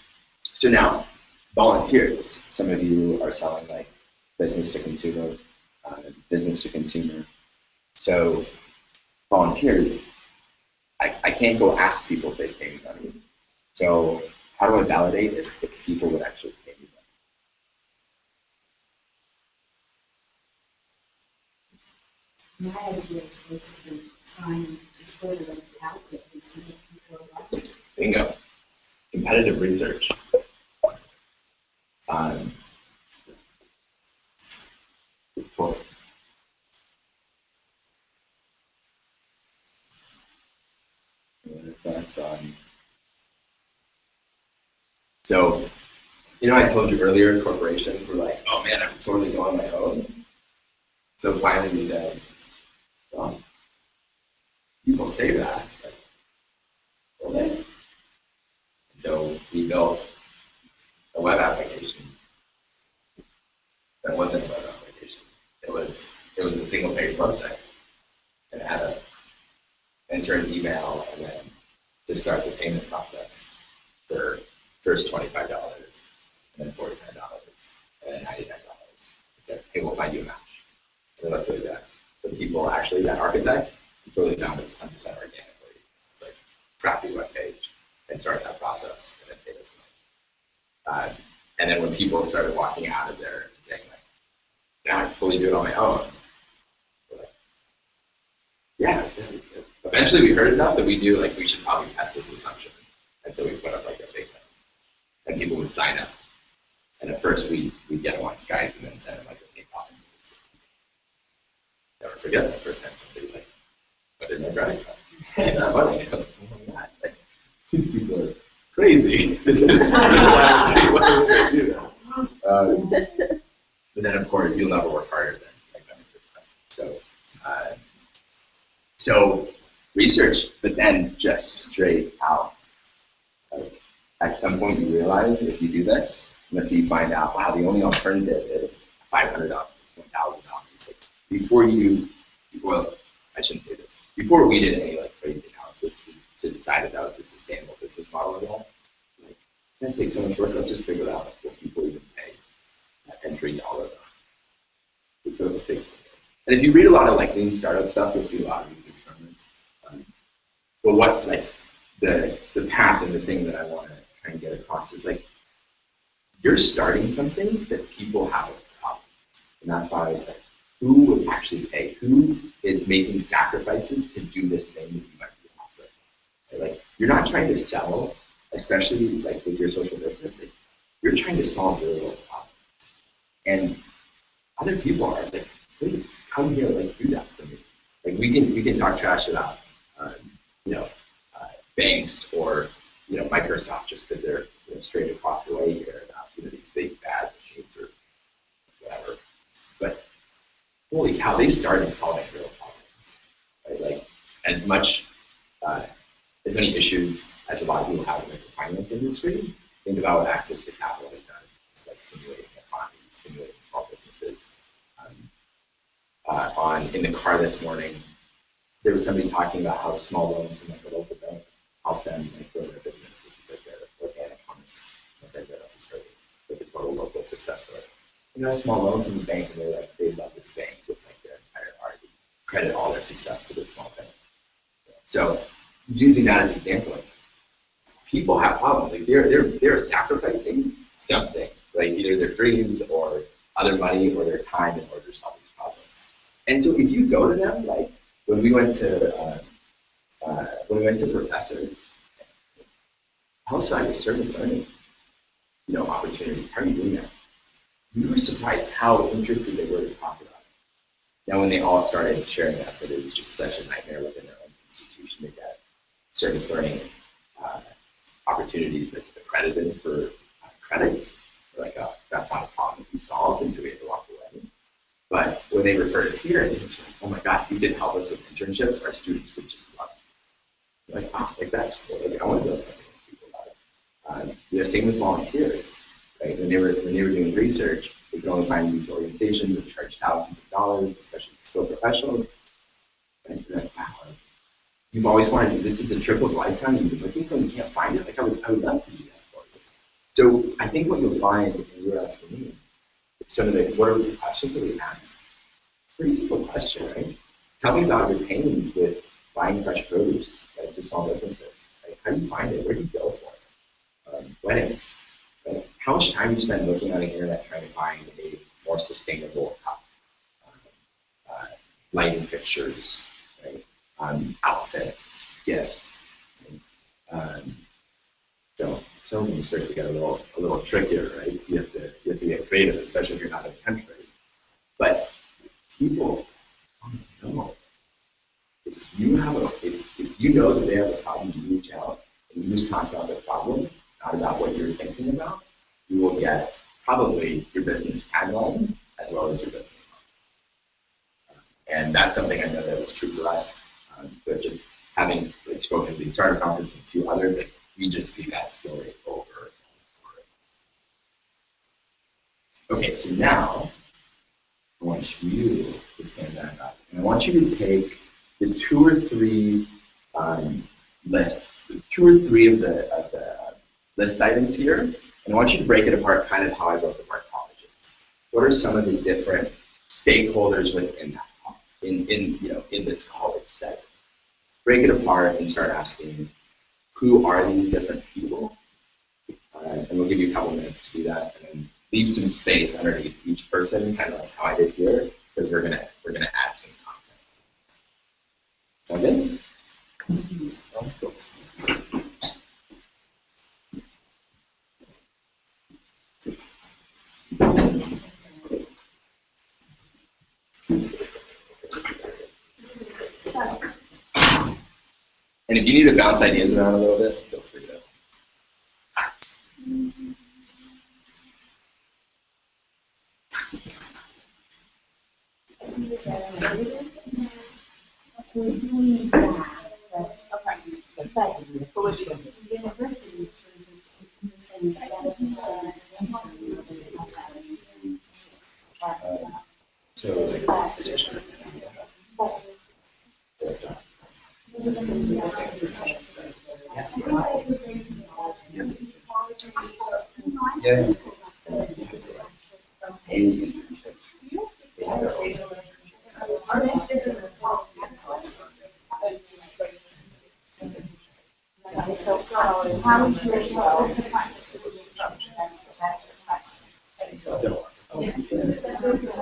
So now, volunteers. Some of you are selling like business to consumer, So volunteers, I can't go ask people if they pay me money. So how do I validate if people would actually pay me money? My idea is basically trying to put it out there and see if people are like it. Bingo. Competitive research. Cool. That's so, you know, I told you earlier, corporations were like, oh man, I'm totally going my own. So finally we said, well, people say that, but will they? And so we built a web application that wasn't a web application. It was a single page website. And it had to enter an email and then to start the payment process for first $25 and then $45 and then $99. It said, hey, we'll find you a match. And they looked really good. The people actually, that architect, totally found us 100% organically. It's like crappy web page and start that process and then pay us money. And then when people started walking out of there and saying like, now I can fully do it on my own. We're like, yeah. Eventually we heard enough that we knew like we should probably test this assumption. And so we put up like a big thing. And people would sign up. And at first we'd get them on Skype and then send them like a PayPal. Never forget the first time somebody like put in their credit card. And that money, oh my God, like, these people are crazy. This is why would do that. But then, of course, you'll never work harder than like them in this class. So research, but then just straight out. Like, at some point, you realize if you do this, let's say you find out, wow, the only alternative is $500, $1,000. Like, before you, well, I shouldn't say this. Before we did any like crazy analysis to decide if that was a sustainable business model at all, like, that takes so much work. Let's just figure out what people even pay that entry dollar. And if you read a lot of like lean startup stuff, you'll see a lot of these experiments. But what like the path and the thing that I want to try and get across is like you're starting something that people have a problem, and that's why it's like who would actually pay? Who is making sacrifices to do this thing that you might be offering? Like you're not trying to sell, especially like with your social business. Like, you're trying to solve real world problems, and other people are like, please come here, like do that for me. Like we can talk trash about banks or Microsoft just because they're straight across the way here about these big bad machines or whatever. But holy cow, they started solving real problems. Right? Like as many issues as a lot of people have in the finance industry. Think about what access to capital has done, like stimulating the economy, stimulating small businesses. In the car this morning, there was somebody talking about how a small loan from like a local bank helped them like grow their business, which is like their organic commerce, like a total local success story. A small loan from the bank, and they're like, they love this bank with like their entire heart, credit all their success to this small bank. So using that as an example, like, people have problems. Like they're sacrificing something, like either their dreams or other money or their time in order to solve these problems. And so if you go to them, like when we went to professors, also your service learning, opportunities, how are you doing that? We were surprised how interested they were to talk about it. Now when they all started sharing that, said it was just such a nightmare within their own institution to get service learning opportunities that accredited for credits. They're like, oh, that's not a problem that we solved, and so we had to walk away. But when they referred us here, they were like, oh my God, if you did help us with internships, our students would just love it. Like, oh, like that's cool. Like, I want to build something with people about it. Same with volunteers. Right? When they were doing research, they could only find these organizations that charge thousands of dollars, especially for skilled professionals. And you're like, wow, you've always wanted, this is a trip of a lifetime you've been looking for and you can't find it? Like, I would love to do that for you. So I think what you'll find, and you were asking me, some of the, what are the questions that we ask? Pretty simple question, right? Tell me about your pains with buying fresh produce, like to small businesses. Like, how do you find it? Where do you go for it? Weddings. Right? How much time do you spend looking on the internet trying to find a more sustainable cup? Lighting fixtures, right? Outfits, gifts. Right? So when you start to get a little trickier, right? You have to get creative, especially if you're not in the country. But people know. If you know that they have a problem, you reach out and you just talk about the problem, not about what you're thinking about, you will get probably your business tagline as well as your business model. And that's something I know that was true for us. But just having spoken to the startup conference and a few others, like, we just see that story over and over. Okay, so now I want you to stand back up, and I want you to take the two or three lists, two or three of the list items here, and I want you to break it apart, kind of how I wrote the word colleges. What are some of the different stakeholders within that, in this college setting? Break it apart and start asking, who are these different people? And we'll give you a couple minutes to do that, and then leave some space underneath each person, kind of like how I did here, because we're gonna add some content. Sound good? Oh, cool. And if you need to bounce ideas around a little bit, feel free to. we're doing that, but, Okay. but What was you doing? the university chooses So, like, essentially, yeah. so how would you rate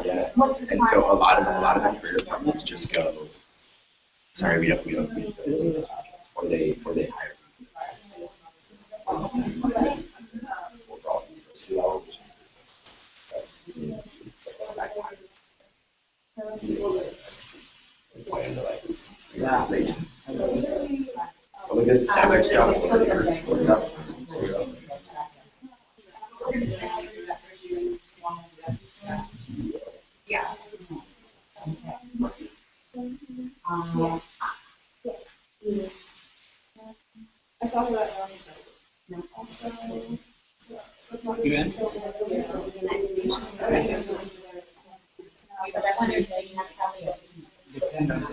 Yeah, and so a lot of the career departments just go, sorry, we don't need you, or they hire. Overall, university level, that's the back line. Yeah. Well, look at average jobs in the university. Yeah. I thought about You in? Depend on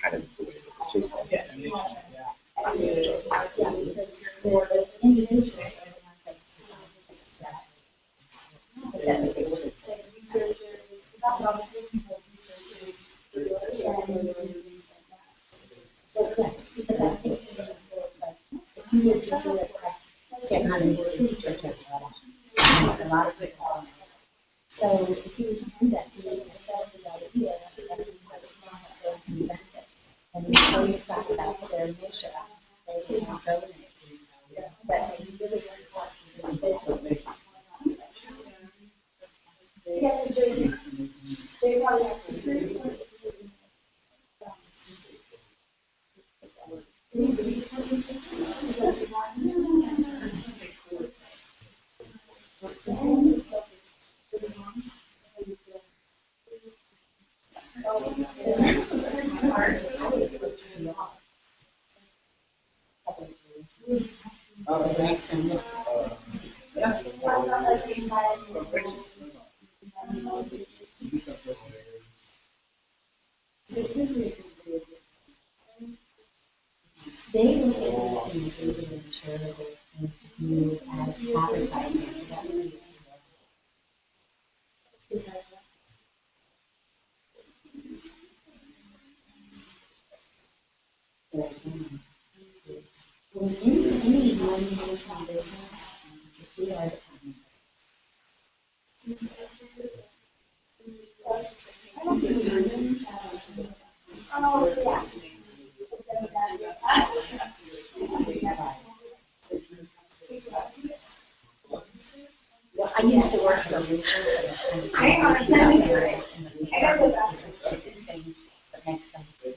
Kind of the way that this was. So if you would do that, you would start with the idea that everything was not really presented. And you tell yourself that's their mission, they will not go in it. But you really want to really they probably have security. They look at everything they do to ensure that you as advertisements for that movie. Well, in any non-traditional business, it's a PR department. Oh, yeah. Well, I used to work for a region, so it's kind of. Hang on. It just things that makes them good.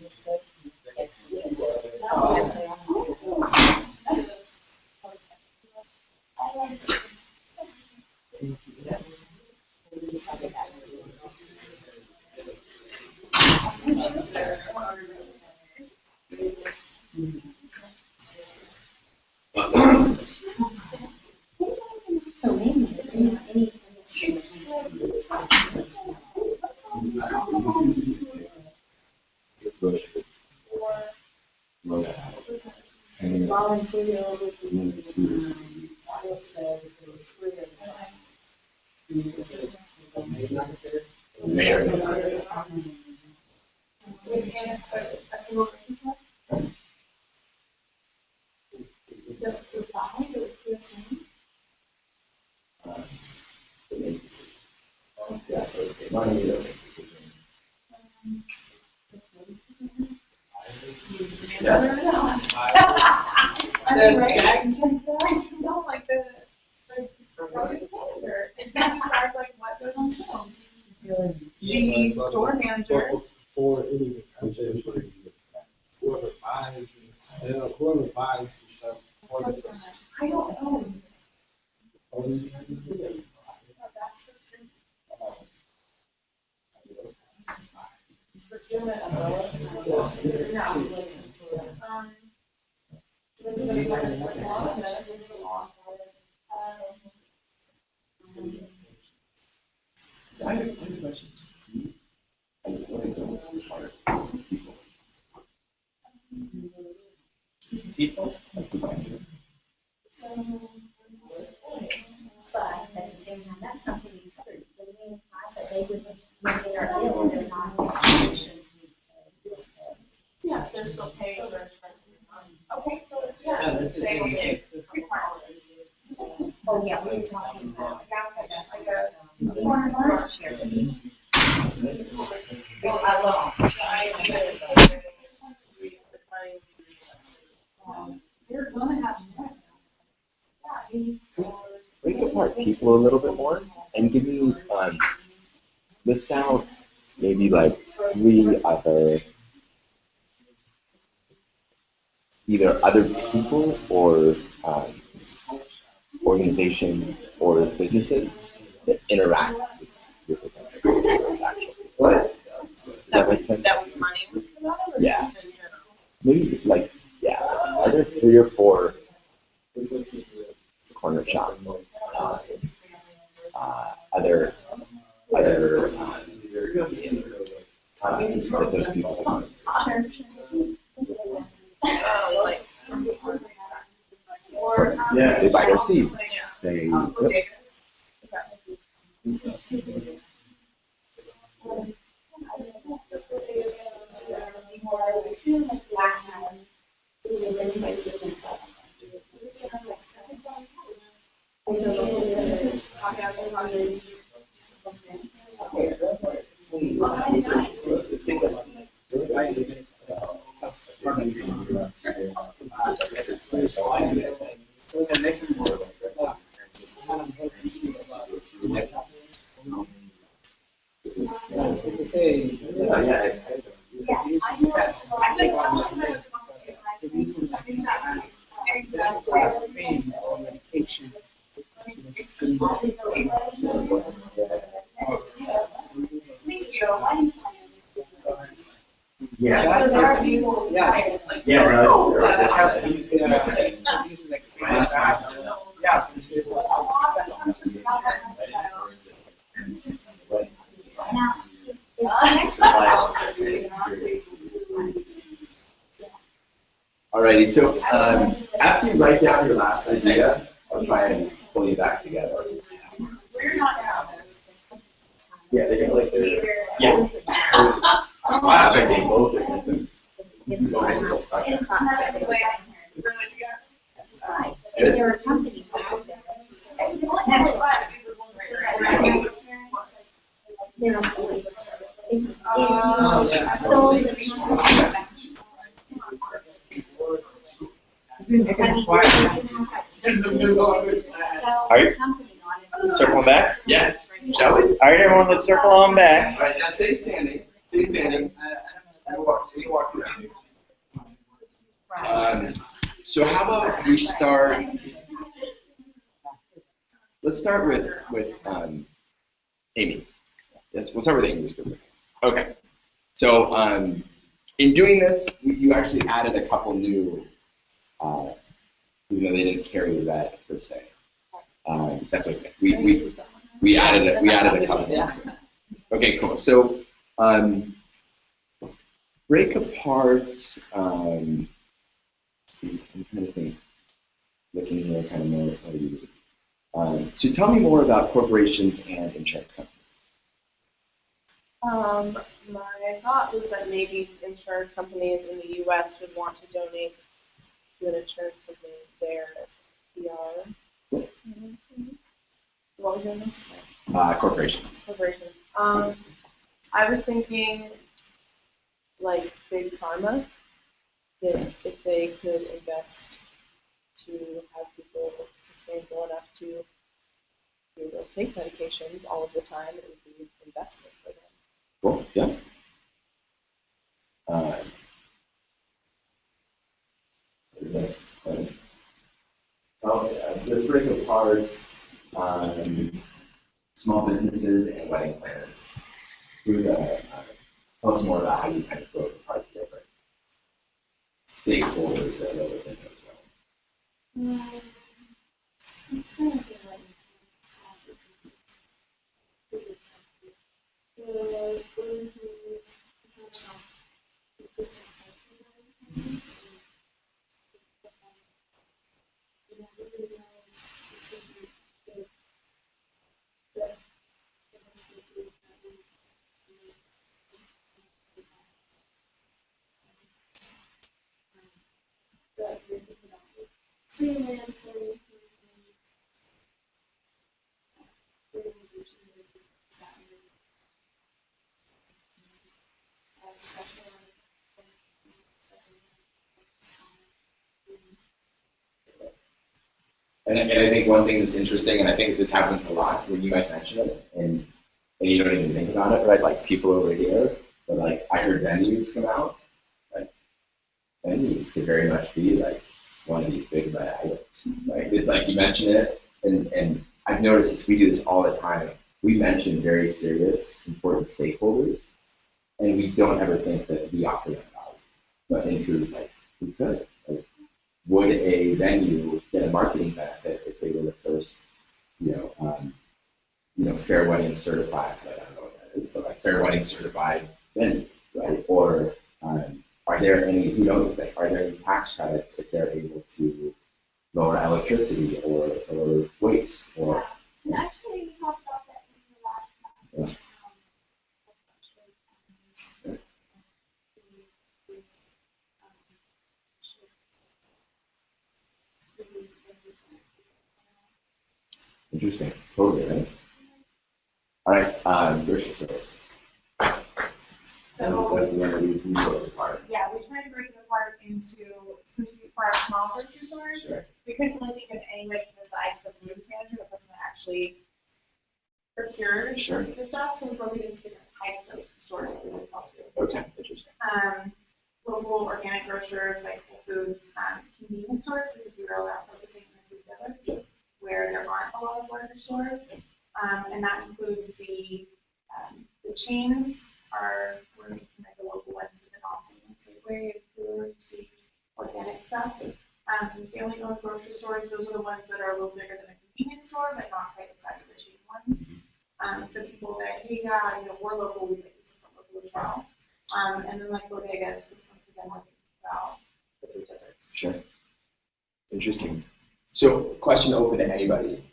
So maybe any. Volunteer with Mayor. They make decisions. Yeah, they make money, they make decisions. Yeah. That's right. No, like the produce manager, it's gonna decide like what goes on shelves. The store manager. Before any purchase, whoever buys and sells, whoever buys the stuff. I don't know. Procurement umbrella. I have a question. I just want to know what's the part people. People? Like the manager. But at the same time, that's something we covered, the main class that they would, when they are ill, they're not in a position to. Yeah, they're still paying their insurance. Okay, so it's, No, yeah. this is say, the okay, game. Oh, yeah, we were talking about. like a Corner lunch here. Well, I will. You're gonna have. Break apart people a little bit more and give me list out maybe like 3 other either other people or organizations or businesses that interact with the transaction. Does that make sense? That was money. Yeah. Maybe like are there 3 or 4 corner shop other that those people they buy their seeds. They Alrighty, so after you write down your last idea, I'll try and pull you back together. We're not out. Yeah, they're gonna like yeah. Wow, it's like they both are gonna I still suck. And there are companies out there. They're employees. So. Are you circling back? Yeah, shall we? All right, everyone, let's circle on back. Alright, now stay standing. Stay standing. You walk around. So how about we start? Let's start with Amy. Yes, we'll start with Amy's group. Okay. So in doing this, you actually added a couple new, even though they didn't carry that per se. That's okay. We added a couple. Okay, cool. So break apart. Let's see, I'm trying to think. Looking here, kind of more how to use it. So tell me more about corporations and insurance companies. My thought was that maybe insurance companies in the U.S. would want to donate do an insurance company there as PR. What was your name? Corporations. Corporation. I was thinking like big pharma, that if they could invest to have people sustainable enough to be able to take medications all of the time, it would be an investment for them. Cool. Yeah. The break apart small businesses and wedding planners. Tell us more about how you kind of go apart different stakeholders that are within as well. It's some of the like, freelancers, And I think one thing that's interesting, and I think this happens a lot when you might mention it, and you don't even think about it, right? Like people over here, but like I heard venues come out. Like venues could very much be like one of these big bad items. Like it's like you mention it, and I've noticed this. We do this all the time. We mention very serious, important stakeholders, and we don't ever think that we offer that value. But in truth, like we could. Like, would a venue get a marketing benefit if they were the first, fair wedding certified? Like, I don't know what that is, but like fair wedding certified venue, right? Or are there any? Who knows? Like, are there any tax credits if they're able to lower electricity or waste or? and actually we talked about that in the last class. Interesting. Totally, right? All right, grocery stores. So, That's the one that we broke apart. yeah, we tried to break it apart into, since for our small grocery stores, Sure. we couldn't really think of anybody besides the produce manager, the person that actually procures Sure. the stuff, so we broke it into different types of stores that we would sell to. Okay, interesting. Local organic grocers like Whole Foods, convenience stores, because we were allowed focusing in the food deserts where there aren't a lot of larger stores. And that includes the chains are, we're making like the local ones with an awesome Safeway, where you see organic stuff. The only known grocery stores, those are the ones that are a little bigger than a convenience store, but not quite the size of the chain ones. So people that, hey, yeah, we're local, we make this local as well. And then like bodegas, because once again, we're thinking about the food deserts. Sure. Interesting. So, question open to anybody.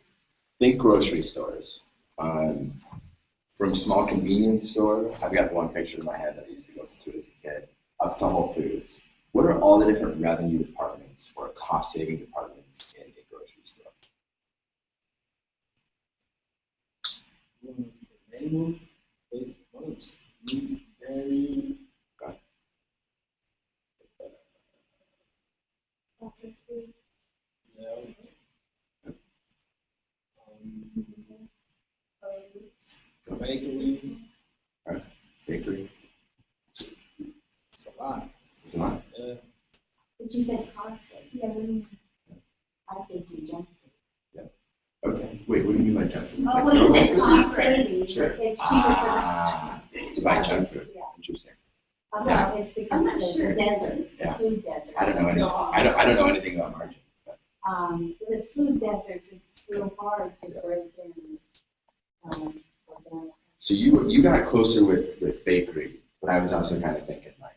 Think grocery stores. From small convenience store, I've got one picture in my head that I used to go to as a kid, up to Whole Foods. What are all the different revenue departments or cost-saving departments in a grocery store? Bakery. Bakery. It's a lot. It's not. Yeah. But you said cost, yeah, I think you jumped. Okay. Wait, what do you mean by junk food? Oh, Like well, you grocery said stores? cost saving, Sure. it's cheaper for us. To buy junk food. Yeah. Interesting. Well, it's because I'm not of the sure. deserts, the Yeah. food deserts. I don't know any. I don't know anything about margins. But. The food deserts, it's real hard to break in, organic. So you got closer with bakery, but I was also kind of thinking like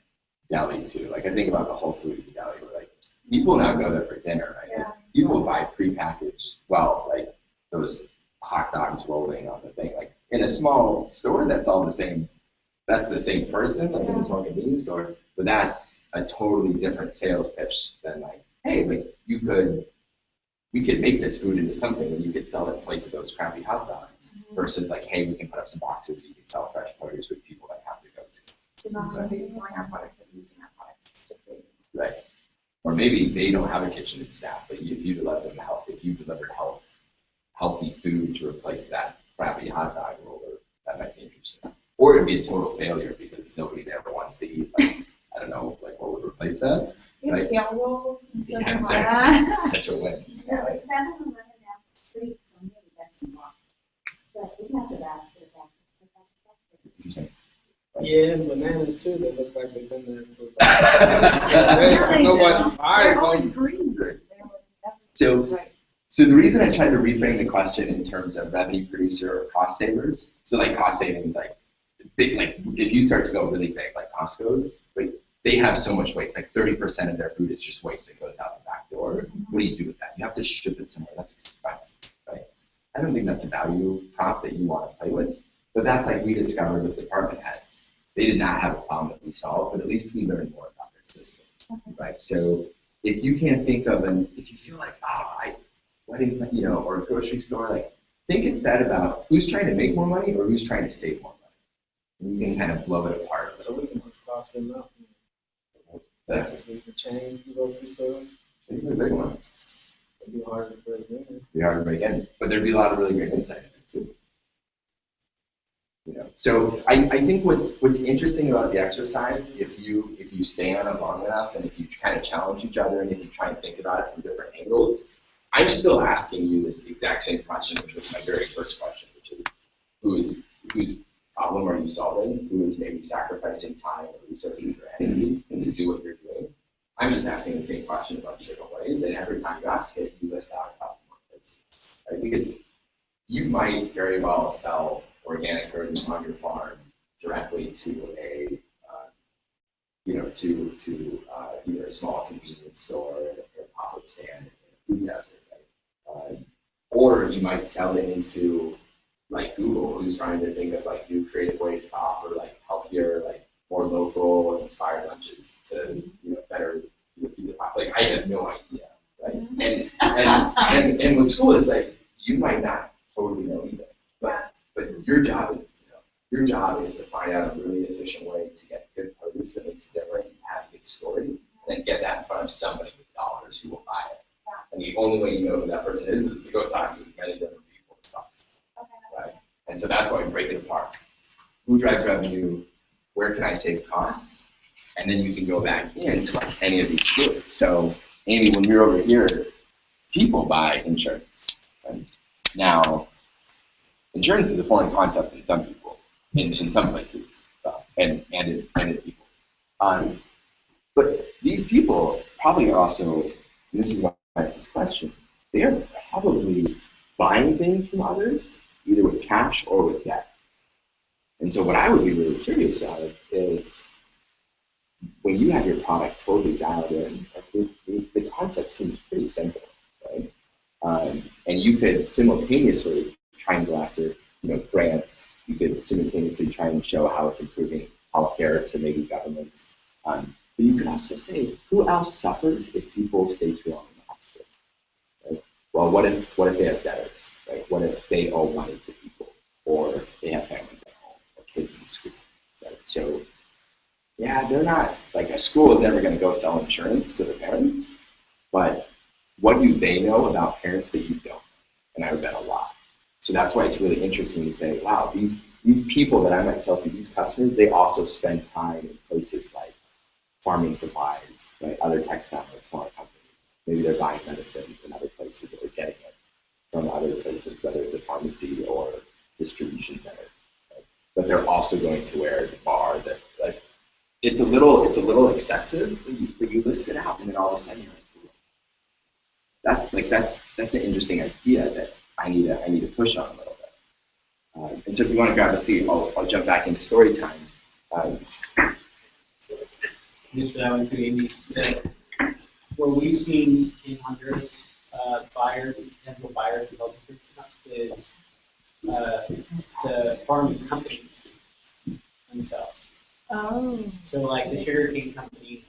deli too. Like I think about the Whole Foods deli, where like people now go there for dinner, right? Yeah. Like, people buy prepackaged, like those hot dogs rolling on the thing. Like in a small store, that's all the same. That's the same person, like in a small convenience store, but that's a totally different sales pitch than like hey, like we could make this food into something and you could sell it in place of those crappy hot dogs versus like, hey, we can put up some boxes, you can sell fresh produce with people that have to go to. To not have to be selling our products, but using our products to create. Right. Or maybe they don't have a kitchen staff, but if you let them help, if you delivered healthy food to replace that crappy hot dog roller, that might be interesting. Or it'd be a total failure because nobody there wants to eat, like, I don't know, like what would replace that? Like kale rolls and stuff Yeah, like exactly. that. Such a win. Yeah, but 7-Eleven down the street from me, that's a lot. But it has a basket of that. Interesting. Yeah, and bananas too, they look like they've been there for about days, but nobody buys They're always them. green. So the reason I tried to reframe the question in terms of revenue producer or cost savers, so like cost savings, like big, like if you start to go really big, like Costco's, like they have so much waste, like 30% of their food is just waste that goes out the back door. What do you do with that? You have to ship it somewhere. That's expensive, right? I don't think that's a value prop that you want to play with. But that's like we discovered with department heads. They did not have a problem that we solved, but at least we learned more about their system, right? So if you can't think of if you feel like, or a grocery store, like think instead about who's trying to make more money or who's trying to save more money. And you can kind of blow it apart. So we can just cost them up. That's We can change the grocery stores. a big one. It'd be hard to break in. It'd be hard to break in, but there'd be a lot of really great insight in it too. So I think what's interesting about the exercise, if you stay on it long enough and if you kind of challenge each other and if you try and think about it from different angles, I'm still asking you this exact same question, which was my very first question, which is whose problem are you solving? Who is maybe sacrificing time or resources or energy to do what you're doing? I'm just asking the same question in a bunch of different ways, and every time you ask it, you list out a couple more places, right? Because you might very well sell organic produce on your farm directly to a, either a small convenience store or a pop-up stand in a food desert, right? Or you might sell it into like Google, who's trying to think of like new creative ways to offer like healthier, like more local, inspired lunches to better feed the population. Like I have no idea, right? And what's cool is like you might not totally know either, but your job is to know. Your job is to find out a really efficient way to get good produce that makes a difference, has a good story, and then get that in front of somebody with dollars who will buy it. And the only way you know who that person is to go talk to as many different people as possible, right? And so that's why we break it apart. Who drives revenue? Where can I save costs? And then you can go back into like any of these groups. So Amy, when we're over here, people buy insurance. Right? Now, insurance is a foreign concept in some people, in some places, and in people. But these people probably are also, and this is why I asked this question, they are probably buying things from others, either with cash or with debt. And so what I would be really curious of is when you have your product totally dialed in, the concept seems pretty simple, right? And you could simultaneously try and go after, grants. You could simultaneously try and show how it's improving healthcare to maybe governments. But you could also say, who else suffers if people stay too long in the hospital? Right? Well, what if they have debtors? Right? What if they owe money to people, or they have families at home, or kids in school? Right? So, yeah, they're not like a school is never going to go sell insurance to the parents, but what do they know about parents that you don't? And I would bet a lot. So that's why it's really interesting to say, wow, these people that I might sell to, these customers, they also spend time in places like farming supplies, right? Other textiles, smaller companies. Maybe they're buying medicine in other places or getting it from other places, whether it's a pharmacy or distribution center. Right? But they're also going to where the bar that like it's a little excessive, but you list it out and then all of a sudden you're like, that's an interesting idea that I need to push on a little bit. And so if you want to grab a seat, I'll jump back into story time. Just for that one too, Amy. What we've seen in Honduras, potential buyers of health insurance stuff is the farming companies themselves. Oh. So like the sugarcane company,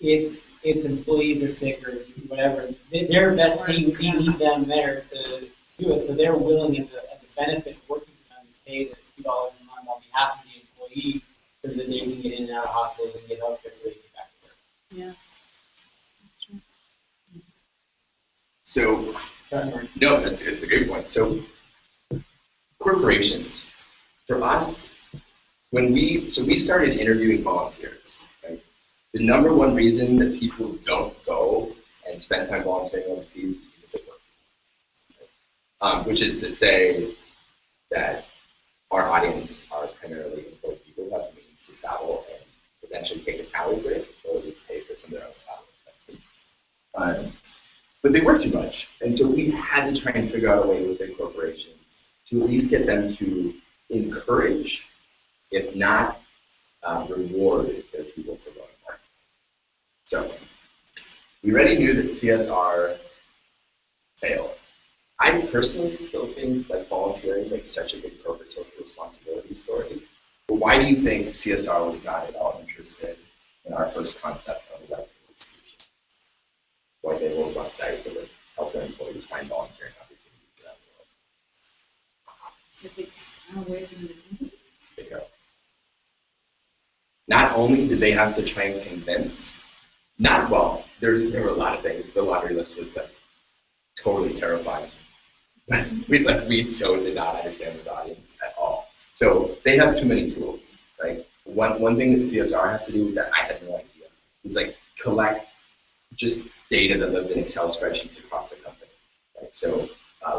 it's its employees are sick or whatever, they're best, they need them there to do it, so they're willing as a benefit working for them to pay the $2 a month on behalf of the employee so that they can get in and out of hospitals and get healthcare so they can get back to work. Yeah. So, no, it's a great point. So, corporations, for us, we started interviewing volunteers, right? The number one reason that people don't go and spend time volunteering overseas is because of work, right? Which is to say that our audience are primarily employed people who have the means to travel and potentially take a salary break or at least pay for some of their own travel expenses. But they work too much, and so we had to try and figure out a way with big corporations to at least get them to encourage, if not reward, their people for going to work. So we already knew that CSR failed. I personally still think that volunteering makes such a big corporate social responsibility story. But why do you think CSR was not at all interested in our first concept of a revenue institution? Why they will a website that would help their employees find volunteering opportunities around the world? It takes time away from the company. There you go. Not only did they have to try and convince, there were a lot of things. The laundry list was totally terrifying. we so did not understand this audience at all. So they have too many tools, right? One thing that CSR has to do that I had no idea is collect just data that lived in Excel spreadsheets across the company. Right? So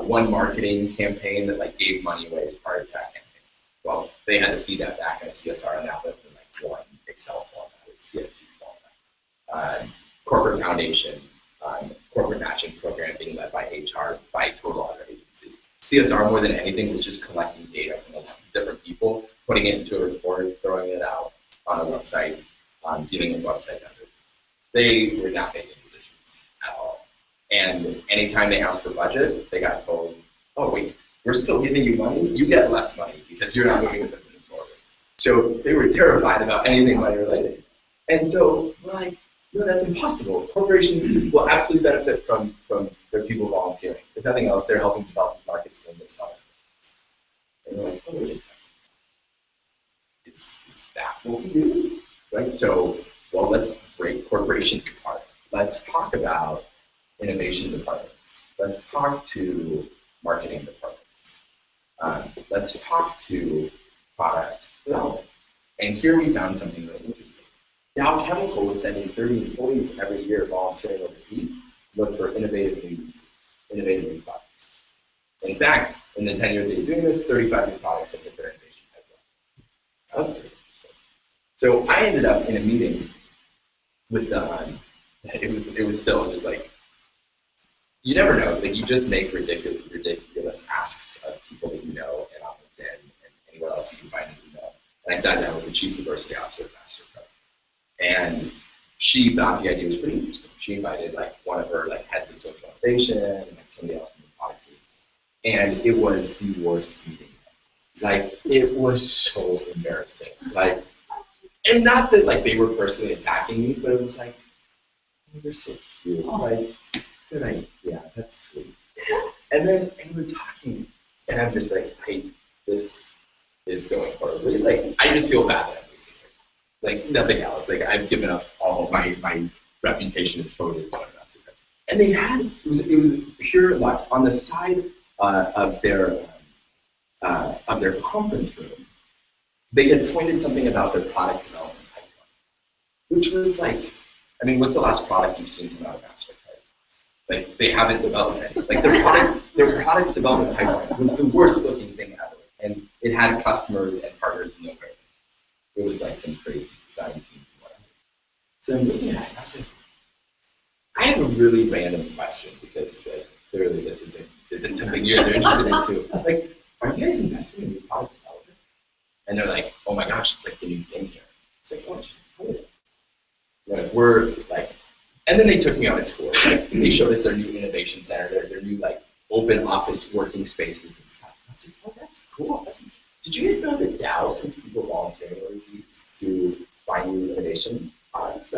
one marketing campaign that gave money away as part of that campaign. Well, they had to feed that back in a CSR, and that lived in one Excel format or CSV format. Corporate foundation, corporate matching program being led by HR by total other agency. CSR more than anything was just collecting data from different people, putting it into a report, throwing it out on a website, dealing with website vendors. They were not making decisions at all. And anytime they asked for budget, they got told, oh wait, we're still giving you money, you get less money because you're not moving the business forward. So they were terrified about anything money related. And so we're like, no, that's impossible. Corporations will absolutely benefit from their people volunteering. If nothing else, they're helping develop markets in this time. And we're like, oh, wait a second. Is that what we do? Right? So, well, let's break corporations apart. Let's talk about innovation departments. Let's talk to marketing departments. Let's talk to product development. And here we found something really interesting. Dow Chemical was sending 30 employees every year volunteering overseas to look for innovative new products. In fact, in the 10 years that you're doing this, 35 new products have hit their innovation pipeline. So I ended up in a meeting with it was still just you never know, you just make ridiculous asks of people that you know and on LinkedIn and anywhere else you can find an email. And I sat down with the chief diversity officer of MasterCard. And she thought the idea was pretty interesting. She invited one of her heads of social innovation and somebody else from the product team. And it was the worst meeting. It was so embarrassing. And not that they were personally attacking me, but it was oh, you're so cute. Good idea. Yeah, that's sweet. And we're talking, and I'm just hey, this is going horribly. I just feel bad that I'm wasting it. Nothing else. I've given up all my reputation is totally gone. And they had it was pure luck on the side of their conference room. They had pointed something about their product development pipeline, which was what's the last product you've seen come out of MasterCard? They haven't developed any. Their product development pipeline was the worst looking thing ever, and it had customers and partners nowhere. It was some crazy design team or whatever. So I'm looking at it, and I was I have a really random question because clearly this isn't something you guys are interested in too. Are you guys investing in new product development? And they're oh my gosh, it's the new thing here. It's oh, we're and then they took me on a tour. They showed us their new innovation center, their new open office working spaces and stuff. I was oh, that's cool. Did you guys know that Dow sends people volunteering overseas to find new innovation products?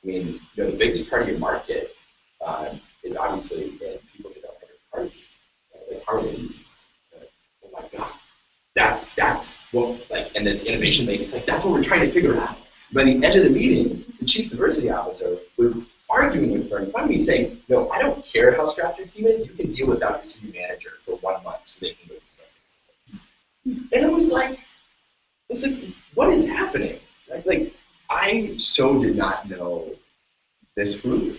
mean, the biggest part of your market is obviously in people that don't have your cards, like Harley. Oh my God, that's what and this innovation thing. It's like that's what we're trying to figure out. By the end of the meeting, the chief diversity officer was arguing with her in front of me, saying, "No, I don't care how strapped your team is. You can deal without your senior manager for 1 month, so they can go." And it was like, what is happening? Like, I so did not know this group,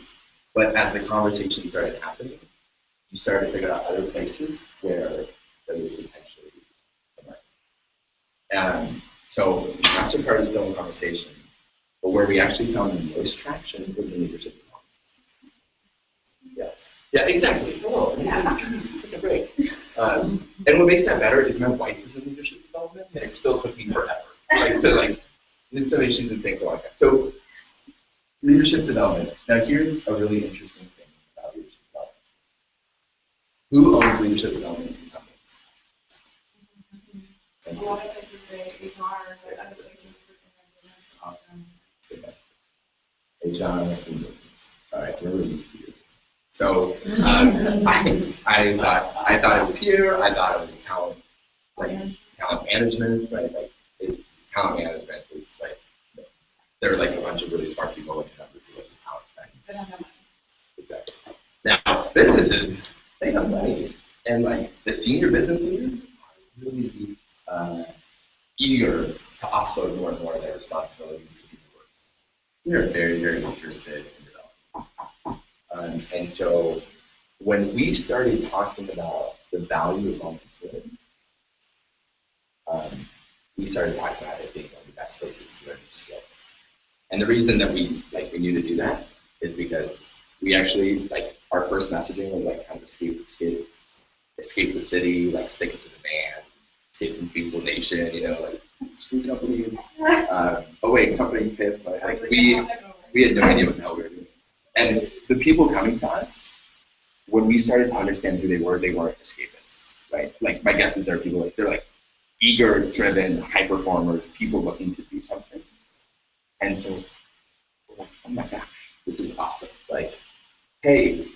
but as the conversation started happening, you started to figure out other places where there was potentially a market. So MasterCard is still in conversation, but where we actually found the most traction was in leadership development. Yeah, exactly. Oh, take a break. And what makes that better is my wife is in leadership development, and it still took me forever. So issues would take a long time. So leadership development. Now here's a really interesting thing about leadership development. Who owns leadership development in companies? A lot of places they HR, but other places HR and business. All right, we're really confused. So I thought it was here. I thought it was talent management, right? Talent management is there are a bunch of really smart people looking at this talent things. Exactly. Now businesses, they have money, and the senior business leaders are really eager to offload more and more of their responsibilities to people. We are very, very interested in development. And so when we started talking about the value of volunteering, we started talking about it being one of the best places to learn new skills. And the reason that we knew to do that is because we actually our first messaging was kind of escape the kids, escape the city, stick it to the man, escape from people nation, screw companies. Oh wait, companies pay us money. We had no idea what the hell we were doing. And the people coming to us, when we started to understand who they weren't escapists, right? My guess is there are people they're eager, driven, high performers, people looking to do something. And so we're oh my gosh, this is awesome. Hey,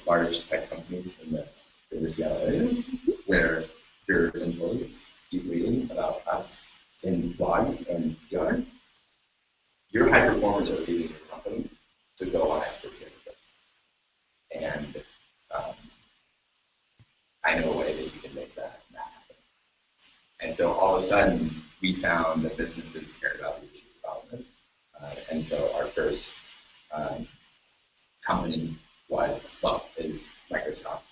large tech companies in the Greater Seattle area, where your employees keep reading about us in blogs and PR, your high performers are leaving your company to go on extra trips. And I know a way that you can make that happen. And so all of a sudden, we found that businesses cared about leadership development. And so our first company is Microsoft.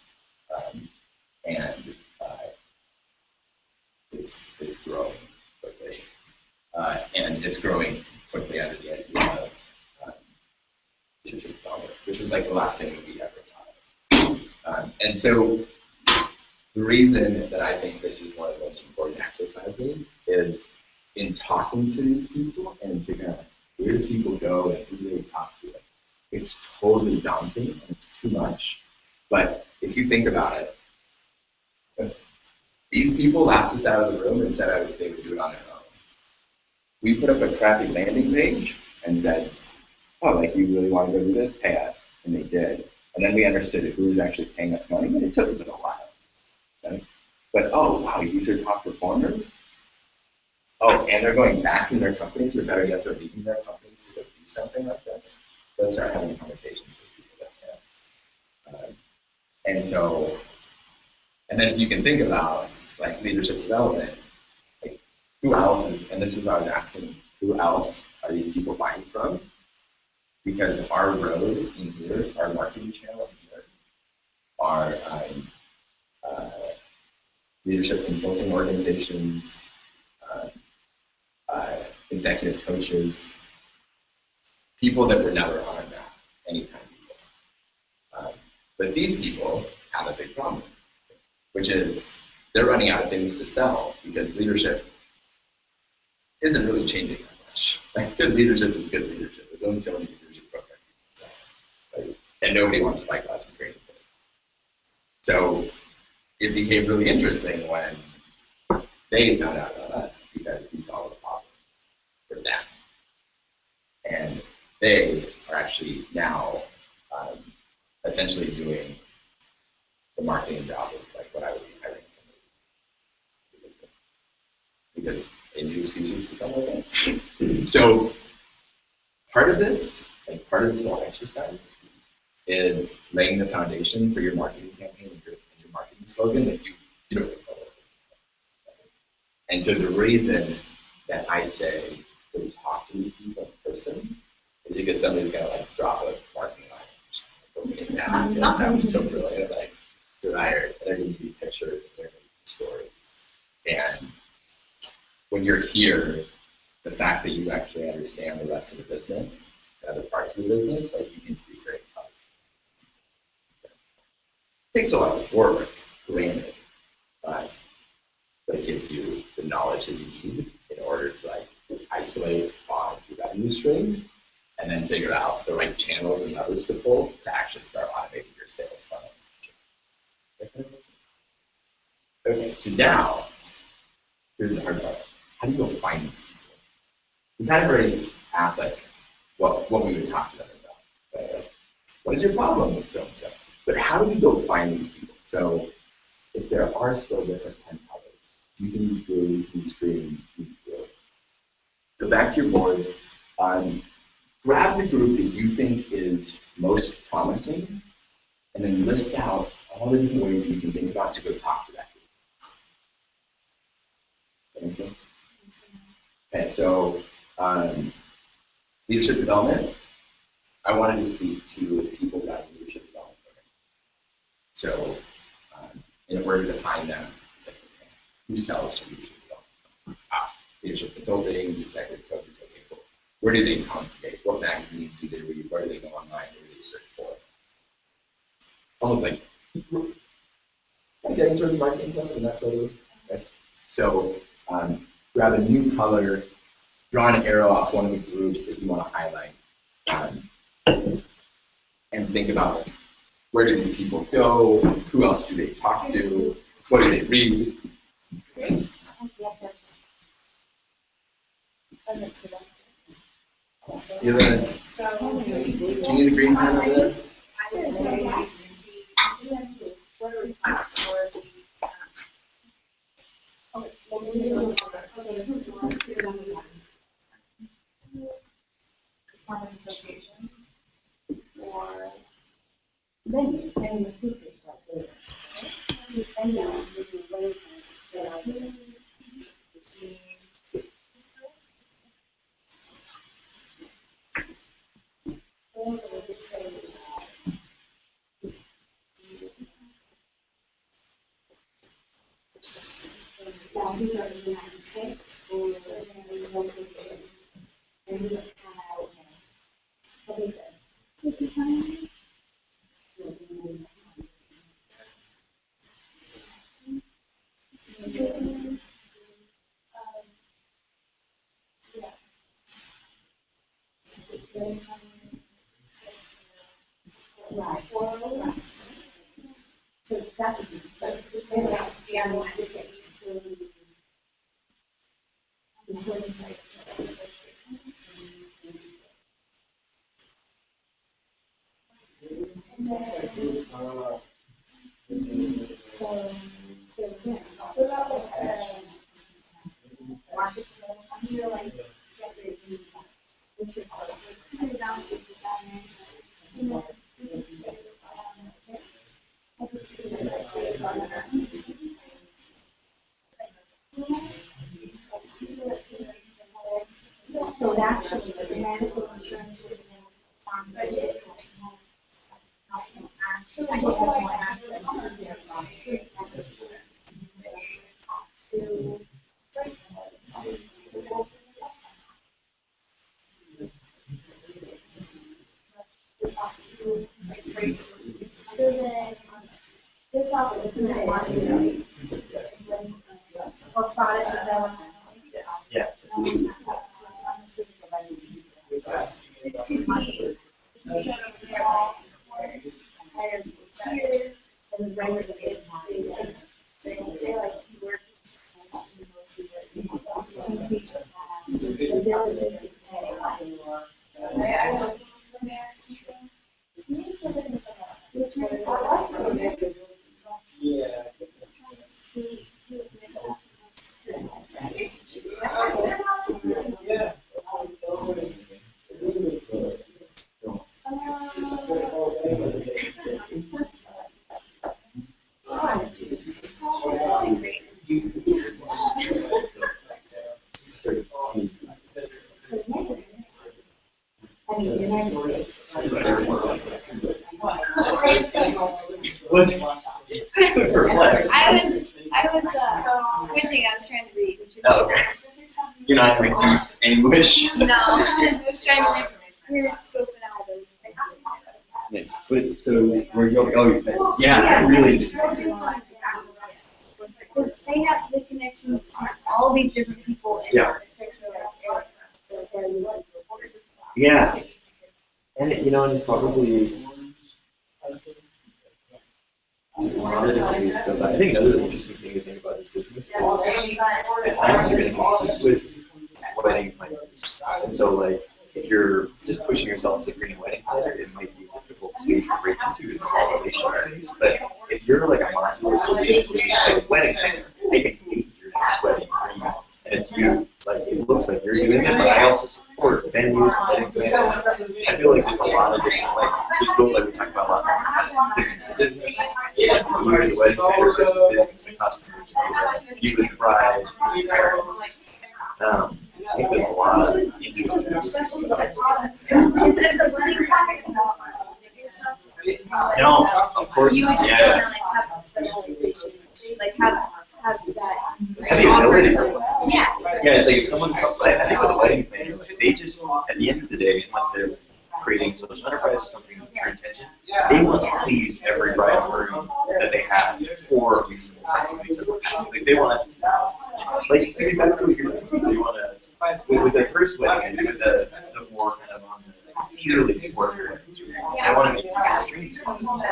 And it's growing quickly. And it's growing quickly under the idea of leadership development, which was the last thing we ever thought of. And so the reason that I think this is one of the most important exercises is in talking to these people and figuring out where do people go and who do they talk to. It's totally daunting and it's too much. But if you think about it, these people laughed us out of the room and said they would do it on their own. We put up a crappy landing page and said, oh, you really want to go do this? Pay us. And they did. And then we understood who was actually paying us money, and it took a little while. Okay? But, oh, wow, these are top performers? Oh, and they're going back in their companies, or better yet, they're leaving their companies to go do something like this. Let's start having conversations with people that can. And so, and then you can think about leadership development, who else is, and this is what I was asking, who else are these people buying from? Because our road in here, our marketing channel in here, our leadership consulting organizations, executive coaches, people that were never on our map anytime before. But these people have a big problem, which is they're running out of things to sell because leadership isn't really changing that much. Good leadership is good leadership. There's only so many leadership programs you can sell, right? And nobody wants to buy classroom training. So it became really interesting when they found out about us because we solved the problem for them. they are actually now essentially doing the marketing job of like what I would be hiring somebody because they do excuses to some of it. So part of this whole exercise is laying the foundation for your marketing campaign and your marketing slogan that you don't follow. And so the reason that I say that we talk to these people in person is because somebody's gonna like drop a marketing line. Okay, now that was so brilliant. Like they're hired, they're gonna be pictures, they're gonna be stories. And when you're here, the fact that you actually understand the rest of the business, the other parts of the business, like you can speak very well. Takes a lot of work, granted, but it gives you the knowledge that you need in order to like isolate on the revenue stream and then figure out the right channels and levers to pull to actually start automating your sales funnel. Okay, so now here's the hard part. How do you go find these people? We kind of already asked like what we would talk to them about. What is your problem with so-and-so? But how do we go find these people? So if there are still different pen colors, you can use blue, you can use green, you can use blue. Go back to your boards. Grab the group that you think is most promising, and then list out all the different ways that you can think about to go talk to that group. That make sense? Okay, so leadership development. I wanted to speak to the people that have leadership development program. So in order to find them, it's like, okay, who sells to leadership development? Leadership consulting, executive coaches, okay, cool. Where do they congregate? What magazines do they read? Where do they go online? Where do they search for? Almost like getting towards marketing stuff in that photo. Okay. So grab a new color, draw an arrow off one of the groups that you want to highlight, and think about where do these people go? Who else do they talk to? What do they read? You need a green pen over there? These are the United States, or so that would be so actually the medical insurance would be budget. So then, this office is marketing or product development. Yeah. It could be here and regular. Yeah. Yeah. I mean, the United States. I was squinting, I was trying to read. Oh, okay. You're not like deep English. No, I was trying to read. We were scoping out those. Nice. But so where you go? Yeah, really. Because they have the connections to all these different people in Yeah. the centralized area. Yeah. And and it's probably a lot of different ways to go about it. I think another interesting thing to think about this business is at times you're going to compete with wedding planners. And so, like, if you're just pushing yourself as a green wedding planner, it might be a difficult space to break into as a small relationship. But if you're like a modular solution, it's like a wedding planner, I can make your next wedding green. And it's you. Like, it looks like you're doing it, but I also support venues and wedding planners. I feel like there's a lot of different, like, just go like we talked about a lot of business to business. You're the wedding planner versus business to customer. You would thrive, parents. I think there's a lot of interesting business. Is it the wedding planner? You don't want to limit yourself to No, of course you would not. just Yeah. want to like have specialization, like have that. Have the ability. Yeah. Yeah, it's like if someone comes, I think with a wedding planner, like, they just, at the end of the day, unless they're creating social enterprise or something with your intention, they want to please every bride and groom that they have for a reasonable price. Like, they want to, like, to get back to what you're doing, they want to, with the first wedding, it was the more kind of on the purely before weddings, I want to make it as extreme as possible.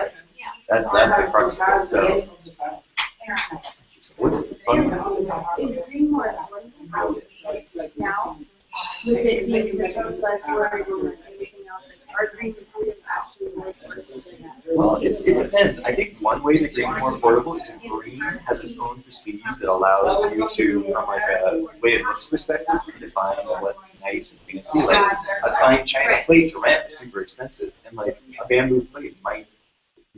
That's the crux of it. So, what's fun? Is green more important now? With it being such a buzzword and everything else, like, are green food actually more important than that? Well, it depends. I think one way to green more affordable is if green has its own prestige that allows you to, from like a way of looks perspective, define what's nice and fancy. Like a fine china plate to rent is super expensive, and like a bamboo plate might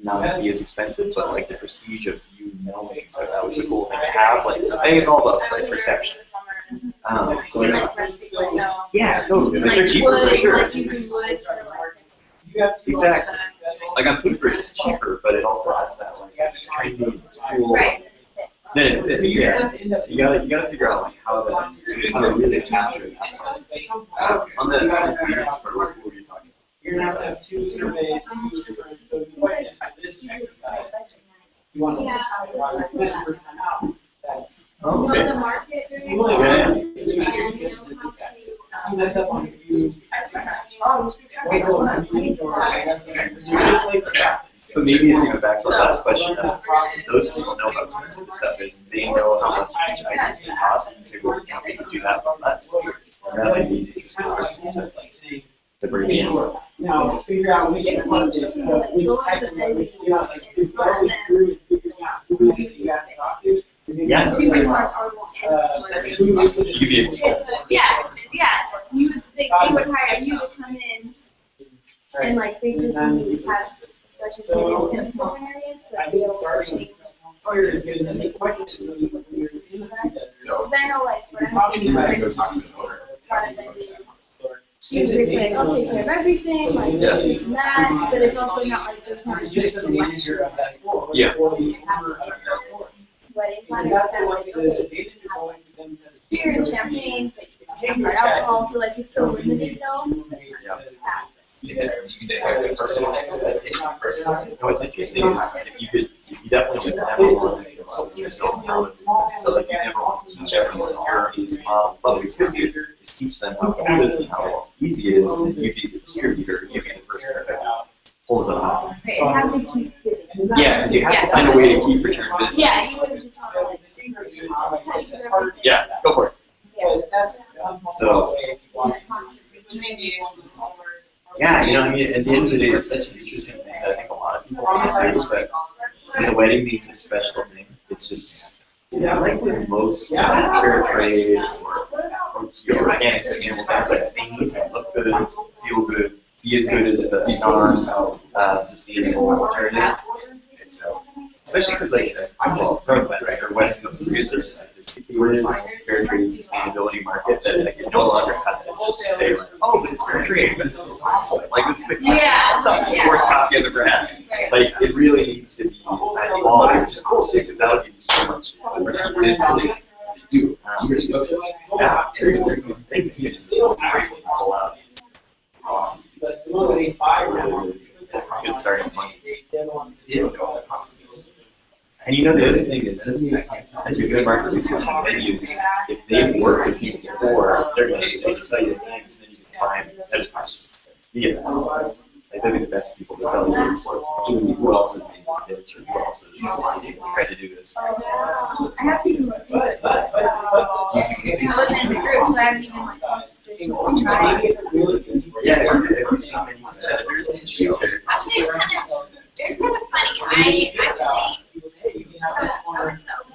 not be as expensive, but like the prestige of you knowing, so that was the cool thing to have. Like I think it's all about like perception. So yeah, totally. Like they're cheaper for sure. Like using wood for like. Exactly. Like on paper, it's cheaper, but it also has that like it's trendy, it's cool. Right. Then it fits, yeah. So you gotta figure out like how to really capture that part. On the clearance part, what were you talking about? You're gonna have to have two surveys, two different, so if you want to enter this exercise, you want to have 50% out. That's. Oh, Know okay. the market very You well. want Yeah. to. You mess up on you. Wait till the convenience store, I guess, you're in a place like that. But maybe it's back to the last question. Those people know how expensive this stuff is, and they know how much each item is going to cost, and say, well, we can do that for less. And that might be an interesting person to bring in. Now, figure out which It would be part is, interesting to like which go type on of the like, vending you know, like, and is split going them. through and figuring out who is it you have to talk to. Yeah. Two is more affordable and more. You be able to. Yeah, you would think they would hire you to come in and like basically have such a in small areas, but be able to change or make more changes to what they're doing. So, Then I know like what you I'm might saying. go talk to the owner. She was basically like, I'll take care of everything, like this and that, but it's also not like there's not just so much. Yeah. Wedding Because planners that's that the like, way okay, the data you're going to them to. beer and champagne, but you can have alcohol, so like it's so limited though. But it's not that. You can have a personal, personal. No, what's interesting is if you definitely would never want to insult yourself in how it's business. So like you never want to teach everyone your amazing mom. But we could do is teach them how cool it is and how easy it is, and then you be the distributor, you be the person that pulls it off. Right, and have to keep giving. Yeah, because you have to find a way to keep return business. Yeah, you would just want to like, this is how you do everything. Yeah, go for it. Yeah. So, yeah, I mean, at the end of the day, it's such an interesting thing that I think a lot of lot of people do, but with the wedding being such a special thing, it's just, it's like with most fair trade or your organic sustainable things, like they need to look good, feel good, be as good as the non-sustainable alternative. And so, especially because like I'm just Northwest or West Coast research like this we're trying this fair trade and sustainability market that like it no longer cuts it just to say like, oh, but it's fair trade, but it's awful. Like this is the worst coffee I've ever had. Like it really needs to be inside the quality, which is cool too, because that'll give you so much business. You really look Yeah, it's a great pull out. But really, Good starting point. And you know the other thing is, as you're doing market research on venues, if they've worked with you before, they're going to tell you things that you can time instead of us. Yeah. Like they'll be the best people to tell you who else is being this bitch or who else is trying to do this. I haven't even looked into it. I was in the group, so I haven't even like Yeah, it's so many competitors and users. Actually, it's kind of funny. I went to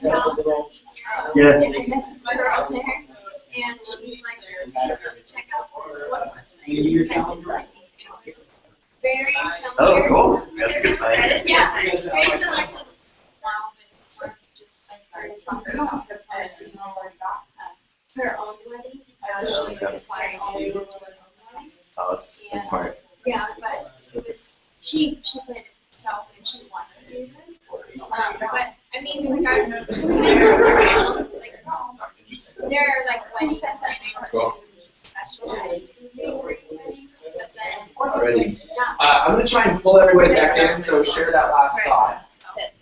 the open house Yeah. and I met this girl there, and she's like, you should really check out this one website. She's like, it was very similar. Oh, cool. That's a good sign. Yeah, very similar to now, but just like her talking about her policy her own wedding. She applied all of this to her own wedding. Oh, that's smart. Yeah, but it was she planned it herself and she wants to do this. But I mean, like I've been around, like there are like wedding planners who specialize in doing weddings, but then already. I'm going to try and pull everybody back in, so share that last thought.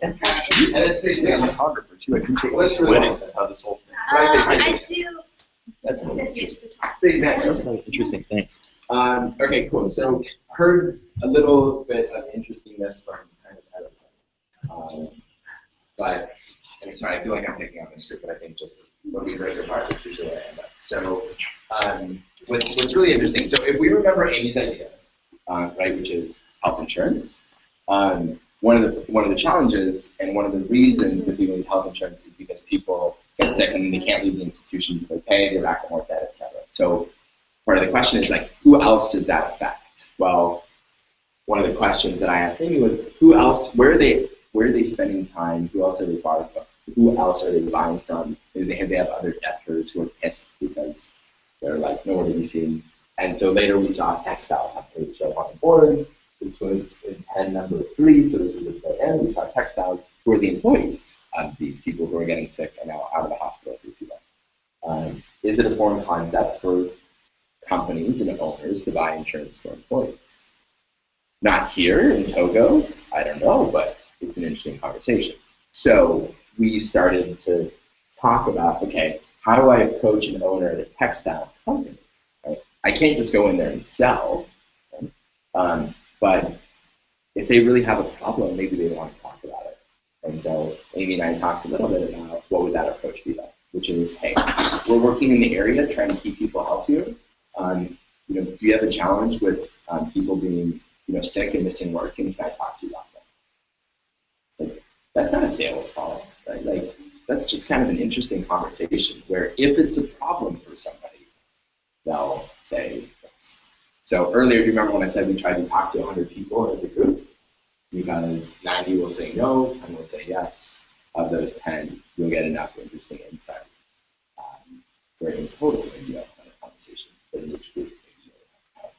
It's kind of And then stay standing. I'm a photographer too. I appreciate Let's this do wedding. this. That's how this whole thing. I do. That's Since you to the top. Stay standing. That's another interesting thing. Okay, cool. So heard a little bit of interestingness from kind of everyone. But, and sorry, I feel like I'm picking on this group, but I think just when we break apart, that's usually where I end up. So what's really interesting, so if we remember Amy's idea, right, which is health insurance, one of the challenges and one of the reasons that people need health insurance is because people get sick and they can't leave the institution to pay, they're back to more debt, et cetera. So part of the question is like, who else does that affect? Well, one of the questions that I asked Amy was, who else, where are they spending time? Who else are they borrowing from? Who else are they buying from? Maybe they have other debtors who are pissed because they're like nowhere to be seen. And so later we saw textile companies show up on the board. This was in pen number 3, so this is at the end. We saw textiles who are the employees of these people who are getting sick and now out of the hospital through people. Is it a foreign concept for companies and owners to buy insurance for employees? Not here in Togo, I don't know, but it's an interesting conversation. So we started to talk about, okay, how do I approach an owner at a textile company? Right? I can't just go in there and sell, right? But if they really have a problem, maybe they want to talk about it. And so Amy and I talked a little bit about what would that approach be like, which is, hey, we're working in the area trying to keep people healthier. Do you have a challenge with people being sick and missing work, and can I talk to you about that? Like, that's not a sales call, right? Like, that's just kind of an interesting conversation where if it's a problem for somebody, they'll say yes. So earlier, do you remember when I said we tried to talk to 100 people in the group? Because 90 will say no, 10 will say yes. Of those 10, you'll get enough interesting insight. Where in total, maybe you have 100 conversations, but in each group, maybe you have.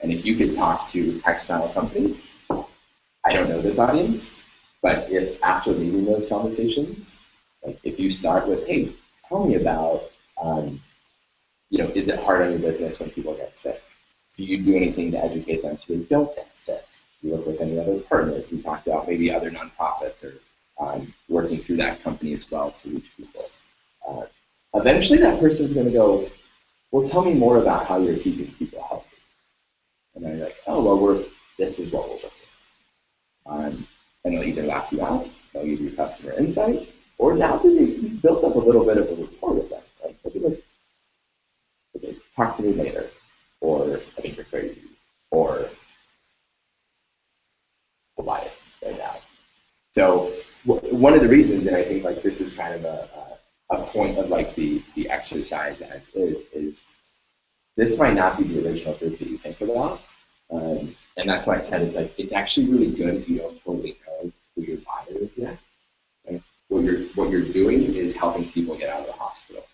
And if you could talk to textile companies, I don't know this audience, but if after leaving those conversations, like if you start with, hey, tell me about, is it hard on your business when people get sick? Do you do anything to educate them so they don't get sick? Do you work with any other partners? We talked about maybe other nonprofits or working through that company as well to reach people. Eventually that person's going to go, well, tell me more about how you're keeping people healthy. And they're like, oh, well, this is what we're working on. And they'll either laugh you out, they'll give you customer insight, or now that you've built up a little bit of a rapport with them, right? They'll be like, okay, talk to me later, or I think you're crazy, or we'll buy it. So one of the reasons, and I think like this is kind of a point of like the exercise as is this might not be the original group that you think about. And that's why I said it's like it's actually really good if you don't totally know who your buyer is yet. Right? What you're doing is helping people get out of the hospital.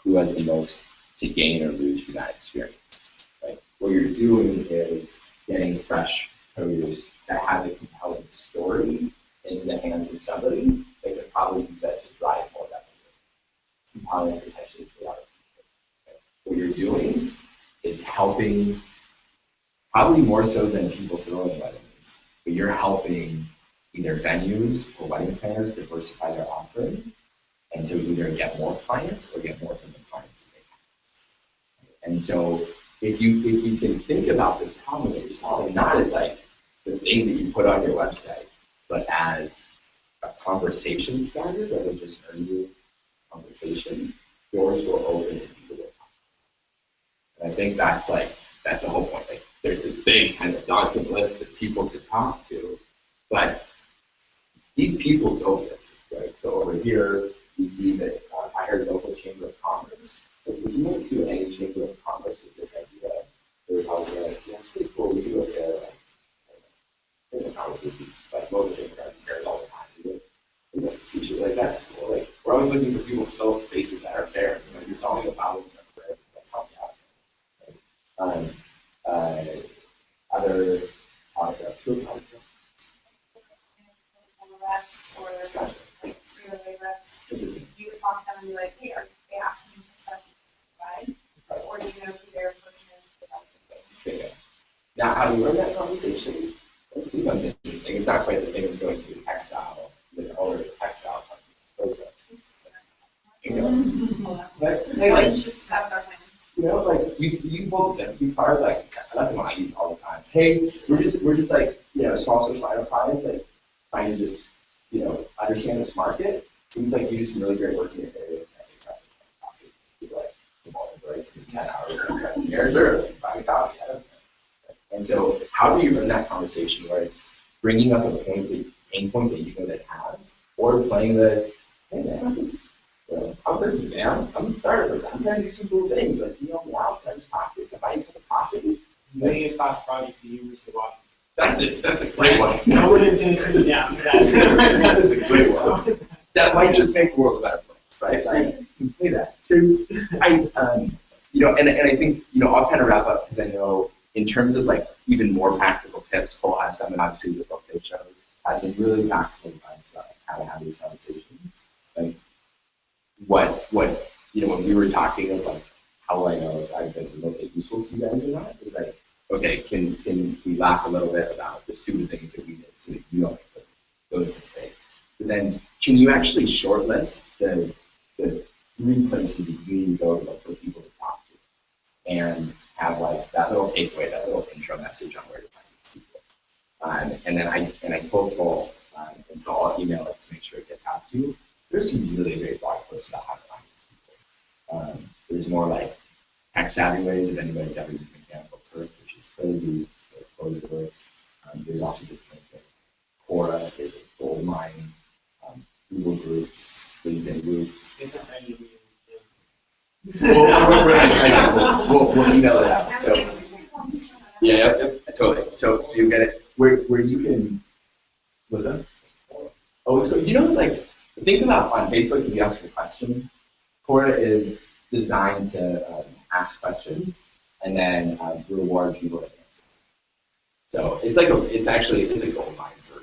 Who has the most to gain or lose from that experience? Right? What you're doing is getting fresh produce that has a compelling story into the hands of somebody that could probably use that to drive more revenue, compelling potentially for other people. Okay? What you're doing is helping, probably more so than people throwing weddings, but you're helping either venues or wedding planners diversify their offering, and so either get more clients or get more from the clients that they have. And so if you can think about the problem that you're solving not as like the thing that you put on your website, but as a conversation starter that will just earn you conversation, doors will open and people will come. And I think that's the whole point. Like there's this big kind of daunting list that people could talk to, but these people know this, right? So over here, we see that I heard local chamber of commerce. But if you went to any chamber of commerce with this idea, they would probably say, like, yeah, it's pretty cool. We do it there. Like, the conferences, like local chamber of commerce all the time. We should, like, that's cool. Like, we're always looking for people to fill up spaces that are fair. So if you're solving a problem, like, help me out. Other two concepts. Reps or like relay reps, you would talk to them and be like, hey, are they asking you for stuff you provide? Or do you know who their person is? Yeah. Now, how do you run that conversation? It becomes interesting. It's not quite the same as going to textile, or a textile company. You know, like, hey, like, you know, like you pull the sympathy card, like that's what I use all the time. Hey, we're just like, you know, a small social enterprise, like trying to just, you know, understand this market. Seems like you do some really great work in your area. Like, the morning break, 10 hours, years, or buy a coffee. And so, how do you run that conversation where it's bringing up a pain point that you know they have, or playing the, hey man, I'm a business man. I'm a starter person. I'm trying to do some cool things. Like, you know, wow, can I just talk to you? Can I buy you a coffee? Million class project at the University of Washington. That's it. That's a great one. No one is going to turn down. That is a great one. That might just make the world a better place, right? Like, you can say that. So, you know, and I think, you know, I'll kind of wrap up because I know in terms of like even more practical tips, Cole has some, and obviously the book they chose has some really practical advice about how to have these conversations. Like, what you know, when we were talking of like how I know if I've been remotely useful to you guys or not, is like, okay, can we laugh a little bit about the stupid things that we did so that you don't make those mistakes? But then can you actually shortlist the 3 places that you need to go to look for people to talk to and have like that little takeaway, that little intro message on where to find these people. And then I told Cole, and so I'll email it to make sure it gets out to you. There's some really great blog posts about how to find these people. There's more like tech savvy ways if anybody's ever used mechanical Turk, which is crazy, works. There's also just like Quora, there's a gold mine, Google groups, LinkedIn groups. We'll email it out. So yeah, totally. So you get it where you can. What is that? Oh, so you know, like think about on Facebook if you ask a question, Quora is designed to ask questions and then reward people that answer. So it's like it's a gold mine for.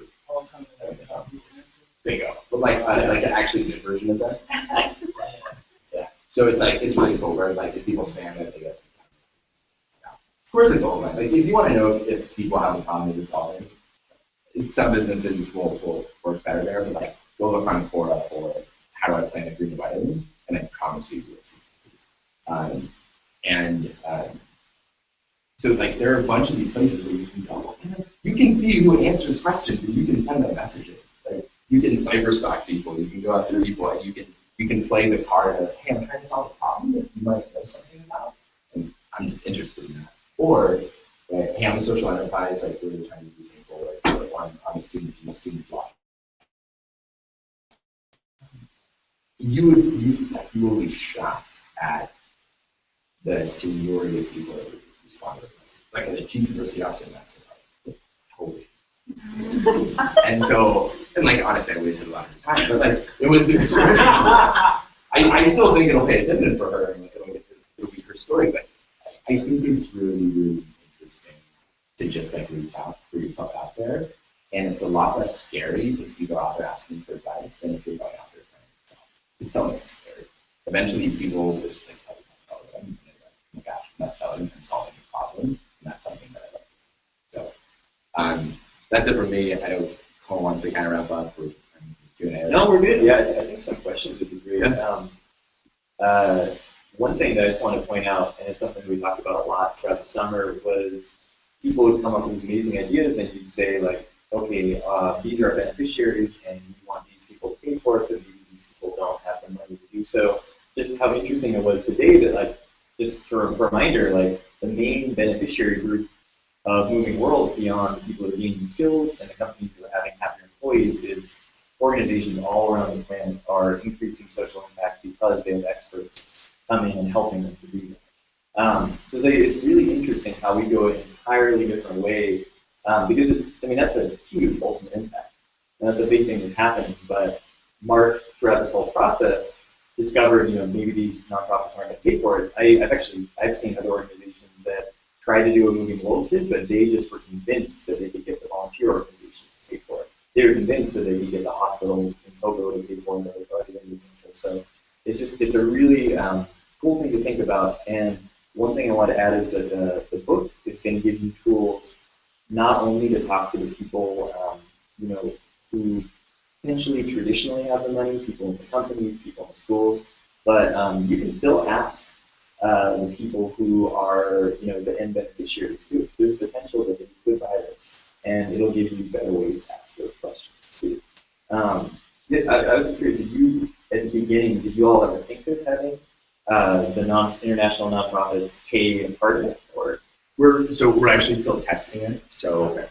There you go. But like an actually good version of that. Yeah. So it's really cool where like if people spam it, they get. Of course, it's gold mine. Like if you want to know if people have a problem that you're solving, some businesses will work better there. But like go look on Quora for how do I plan a green wedding, and I promise you will see. So like there are a bunch of these places where you can go, you can see who answers questions and you can send them messages. Like you can cyberstalk people, you can go after people, and you can play the card of, hey, I'm trying to solve a problem that you might know something about, and I'm just interested in that. Or hey, I'm a social enterprise, like really trying to do something cool, like I'm a student blog. you will be shocked at the seniority of people that respond to it. Like the chief diversity officer in that scenario. Totally. And so, and like honestly, I wasted a lot of time, but like it was extremely I still think it'll pay a dividend for her, and like, it'll be her story. But I think it's really, really interesting to just like reach out, put yourself out there, and it's a lot less scary if you go out there asking for advice than if you're going out there trying to sell. Because selling is scary. Eventually, these people will just like tell you not to sell them, and they're like, oh my gosh, I'm not selling, I'm solving a problem, and that's something that I like. So, that's it for me. I know Cole wants to kind of wrap up. We're Q&A. No, we're good. Yeah, I think some questions would be great. Yeah. One thing that I just want to point out, and it's something we talked about a lot throughout the summer, was people would come up with amazing ideas, and you'd say like, okay, these are our beneficiaries, and you want these people to pay for it, but maybe these people don't have the money to do so. Just how interesting it was today that, like, just for a reminder, like, the main beneficiary group of moving worlds beyond people who are gaining skills and the companies who are having happier employees is organizations all around the planet are increasing social impact because they have experts coming and helping them to do that. So it's really interesting how we go an entirely different way because that's a huge ultimate impact. And that's a big thing that's happening. But Mark, throughout this whole process, discovered maybe these nonprofits aren't going to pay for it. I've seen other organizations that tried to do what Moving Wolves did, but they just were convinced that they could get the volunteer organizations to pay for it. They were convinced that they could get the hospital in Togo to pay for it, and they're already going to use it. So it's a really cool thing to think about. And one thing I want to add is that the book is going to give you tools not only to talk to the people who potentially traditionally have the money, people in the companies, people in the schools, but you can still ask the people who are the end beneficiaries too. There's potential that they could buy this, and it'll give you better ways to ask those questions too. I was curious, at the beginning, did you all ever think of having the international nonprofits pay a part of it, or? We're actually still testing it. So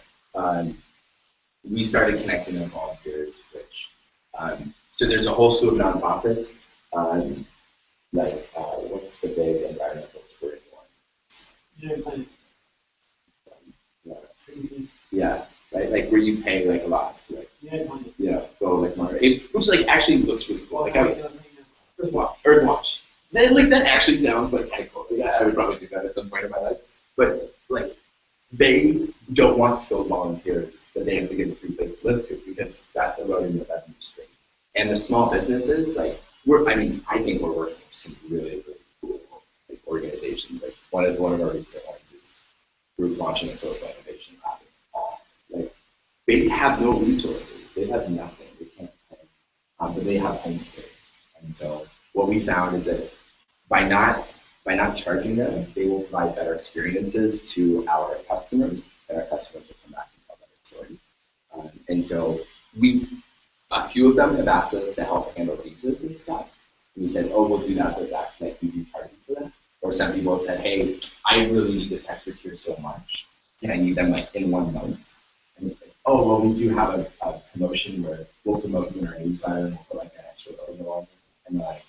we started connecting with volunteers, which so there's a whole slew of nonprofits. What's the big environmental tourism one? Yeah, right. Like where you pay like a lot to go like Monterey, which like actually looks really cool. Like Earthwatch. That actually sounds like kind of cool. I would probably do that at some point in my life. But like they don't want skilled volunteers that they have to give a free place to live to because that's eroding the revenue stream. And the small businesses, like I think we're working with some really, really cool organizations. Like one of our recent ones is we're launching a social innovation lab in Paul. Like they have no resources, they have nothing, they can't pay, but they have homestays. And so what we found is that by not charging them, they will provide better experiences to our customers, and our customers will come back and tell better stories. And so a few of them have asked us to help handle visas and stuff. And we said, oh, we'll do that, but like we do charge you for that. Or some people have said, hey, I really need this expertise so much, and I need them like in 1 month. And we say, oh, well, we do have a promotion where we'll promote you in our newsletter and we'll put like an extra logo on it. And they're like,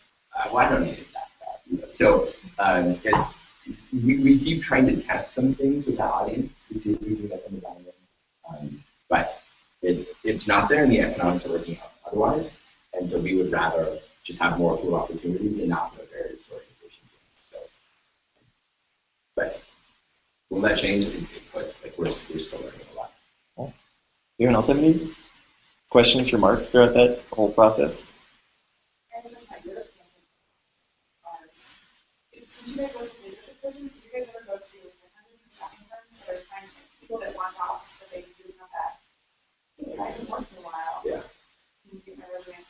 well, I don't need it that bad. So we keep trying to test some things with the audience to see if we can get them to buy in. But it's not there, and the economics are working out otherwise. And so we would rather just have more cool opportunities and not put various organizations in. So, but will that change? But like we're still learning a lot. Cool. Anyone else have any questions for Mark throughout that whole process? Since you guys work with leadership coaches, did you guys ever go to staffing firms that are trying to people that want jobs but they do have that? I haven't worked in a while. Yeah. Can you get my resume to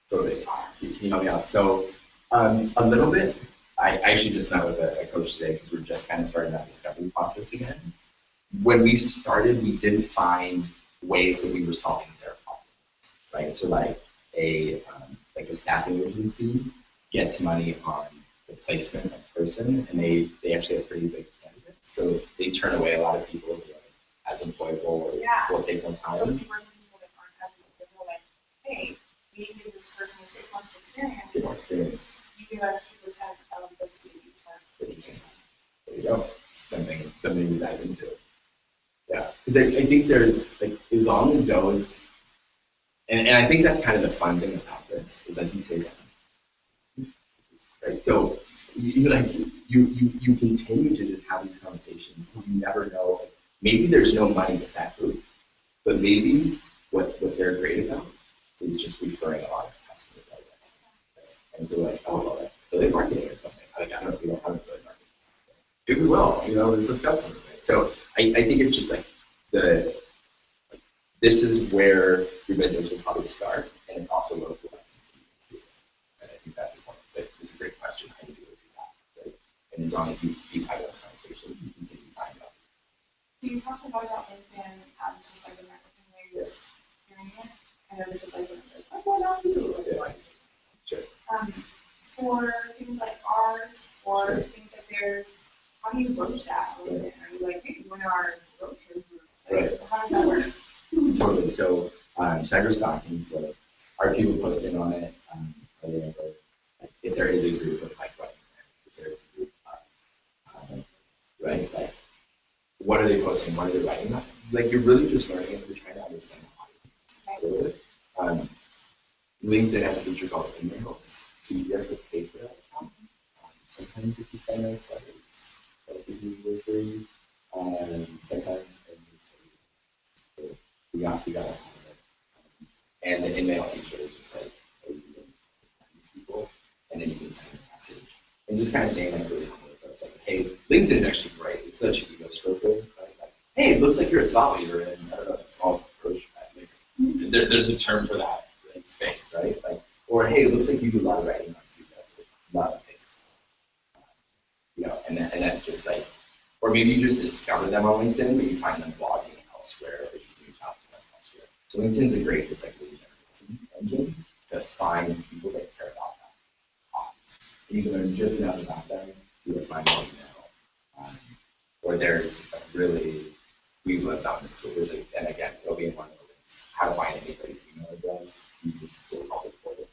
Totally. Can you help me out? So a little bit. I actually just met with a coach today because we're just kind of starting that discovery process again. When we started, we didn't find ways that we were solving their problems, right? So like a staffing agency gets money on the placement of person, and they actually have pretty big candidates. So they turn away a lot of people who are as employable or will take more time. So if you work with people that aren't as employable, like, hey, we give this person 6 months of experience, Because I think there's, like, as long as those, and I think that's kind of the fun thing about this, is like you say that, right? So, you continue to just have these conversations, because you never know, like, maybe there's no money with that group, but maybe what they're great about is just referring a lot of customers like that. Right? And they're like, oh, well, like, affiliate marketing or something. Like, I don't know if we don't have affiliate marketing. Maybe we will, with those customers, right? So I think it's just like this is where your business will probably start, and it's also local. And I think that's the point. It's like, this is a great question. How do you do that, right? And as long as you keep having those conversations, you continue to find out. So you talked about LinkedIn as just like a networking way of hearing it. I know this is like, what else do you do? Sure. For things like ours or things like theirs, how do you broach that? Are you like, hey, we're our brochures? Right. How does that work? Totally. So, cyberstalking, so are people posting on it? Are they ever, like, if there is a group of like running, if there's a group of, right? Like, what are they posting? What are they writing about? Like, you're really just learning it. You're trying to understand the audience. LinkedIn has a feature called emails, so you have to pay for that account. Sometimes if you send us letters, that'll give you for free. Sometimes we got it. And the email feature is just like, oh, you can these people, and then you can kind of message. And just kind of saying like really cool folks, like, hey, LinkedIn is actually great. It's such an ego stroker, right? Like, hey, it looks like you're a thought leader in, I don't know, small approach. Like, there's a term for that in space, right? Like, or hey, it looks like you do a lot of writing on YouTube. Love it. And that just like, or maybe you just discover them on LinkedIn, but you find them blogging elsewhere, or you can reach out to them elsewhere. So LinkedIn's a great just like lead generation engine to find people that care about that audience. And you can learn just enough about them to find an email. Or there's a really, we've lived on this, so really, and again, it'll be in one of the links, how to find anybody's email address. Use this tool called the portal.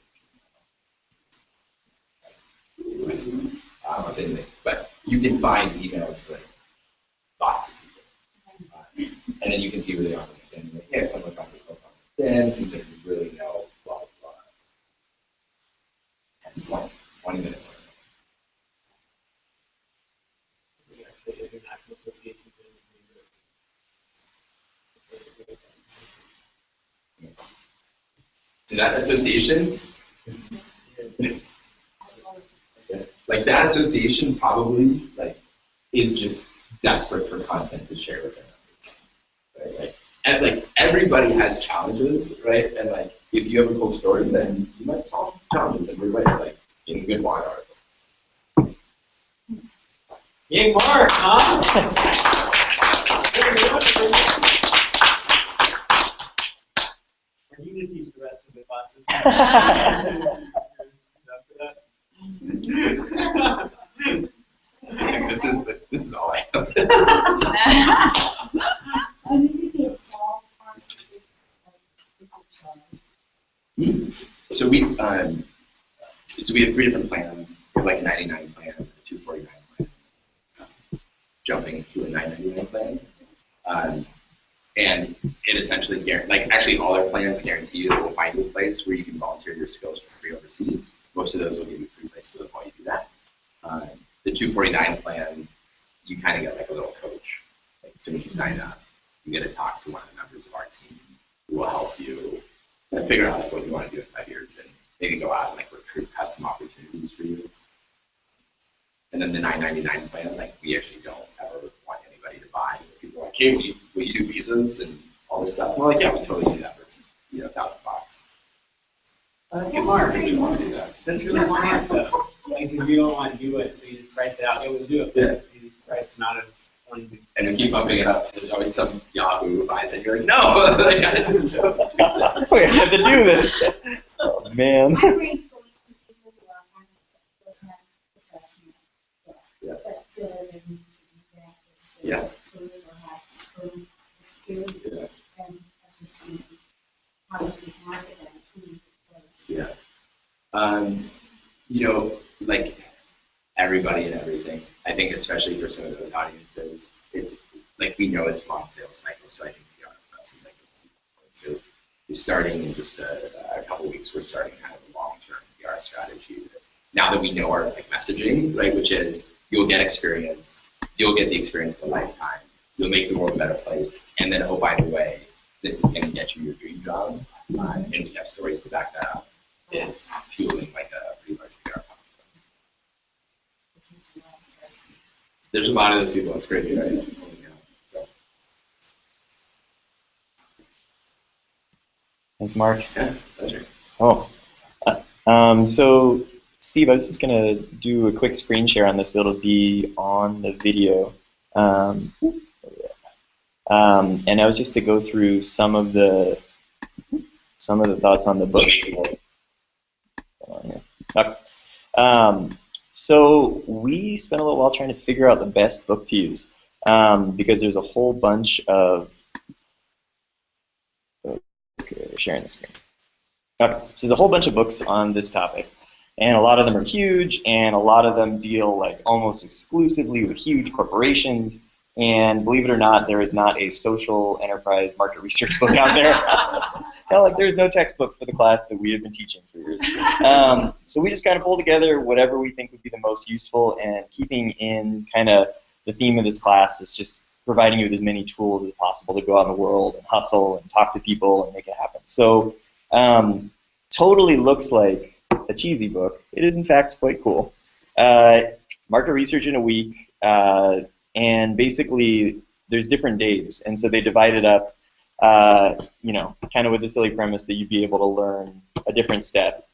I'll say anything, but you can find emails for lots of people. And then you can see where they are on LinkedIn. Like, yeah, someone finds a profile on LinkedIn, seems like you really know, blah, blah, blah. 20 minutes. So that association, like that association probably like is just desperate for content to share with their members, right? Like, and like everybody has challenges, right? And like if you have a cool story, then you might solve challenges in weird ways, like in a good blog article. Yay, Mark, huh? Or you just teach the rest of the classes. This is all I have. So we have 3 different plans. We have like a 99 plan, a 249 plan, jumping to a 999 plan. And it essentially actually all our plans guarantee you that we'll find you a place where you can volunteer your skills for free overseas. Most of those will give you free places to the point you do that. The 249 plan, you kind of get like a little coach. Like, as soon as you sign up, you get to talk to one of the members of our team who will help you figure out like what you want to do in 5 years and maybe go out and like recruit custom opportunities for you. And then the 999 plan, like we actually don't ever want anybody to buy. People are like, hey, will you do visas and all this stuff? And we're like, yeah, we totally do that, but it's $1,000. That's smart. We want to do that. That's really smart, though. Because you don't want to do it, so you just price it out. You will do it, but you just price them out of wanting to. And we keep bumping it up, so there's always some Yahoo who buys it. You're like, no, like, I didn't do this. We have to do this. Oh, man. My brain's going to people who are kind of professional, but feel like they need to do that. Yeah. Or have some experience. Yeah. And just how to market that. Yeah. Like everybody and everything. I think especially for some of those audiences, it's like we know it's long sales cycle, so I think PR for us is like so we're starting in just a couple weeks. We're starting kind of a long-term PR strategy. Now that we know our like messaging, right, which is you'll get experience, you'll get the experience of a lifetime, you'll make the world a better place, and then oh by the way, this is going to get you your dream job, and we have stories to back that up. It's fueling like a pretty large PR company. There's a lot of those people. It's crazy, right? Thanks, Mark. Yeah, pleasure. Oh, so Steve, I was just gonna do a quick screen share on this. It'll be on the video, and I was just to go through some of the thoughts on the book. Okay. So we spent a little while trying to figure out the best book to use, because there's a whole bunch of sharing the screen. Okay, so there's a whole bunch of books on this topic, and a lot of them are huge, and a lot of them deal like almost exclusively with huge corporations. And believe it or not, there is not a social enterprise market research book out there. Hell, like there's no textbook for the class that we have been teaching for years. So we just kind of pull together whatever we think would be the most useful, and keeping in kind of the theme of this class is just providing you with as many tools as possible to go out in the world and hustle and talk to people and make it happen. So totally looks like a cheesy book. It is in fact quite cool. Market research in a week, and basically there's different days, and so they divide it up, you know, kind of with the silly premise that you'd be able to learn a different step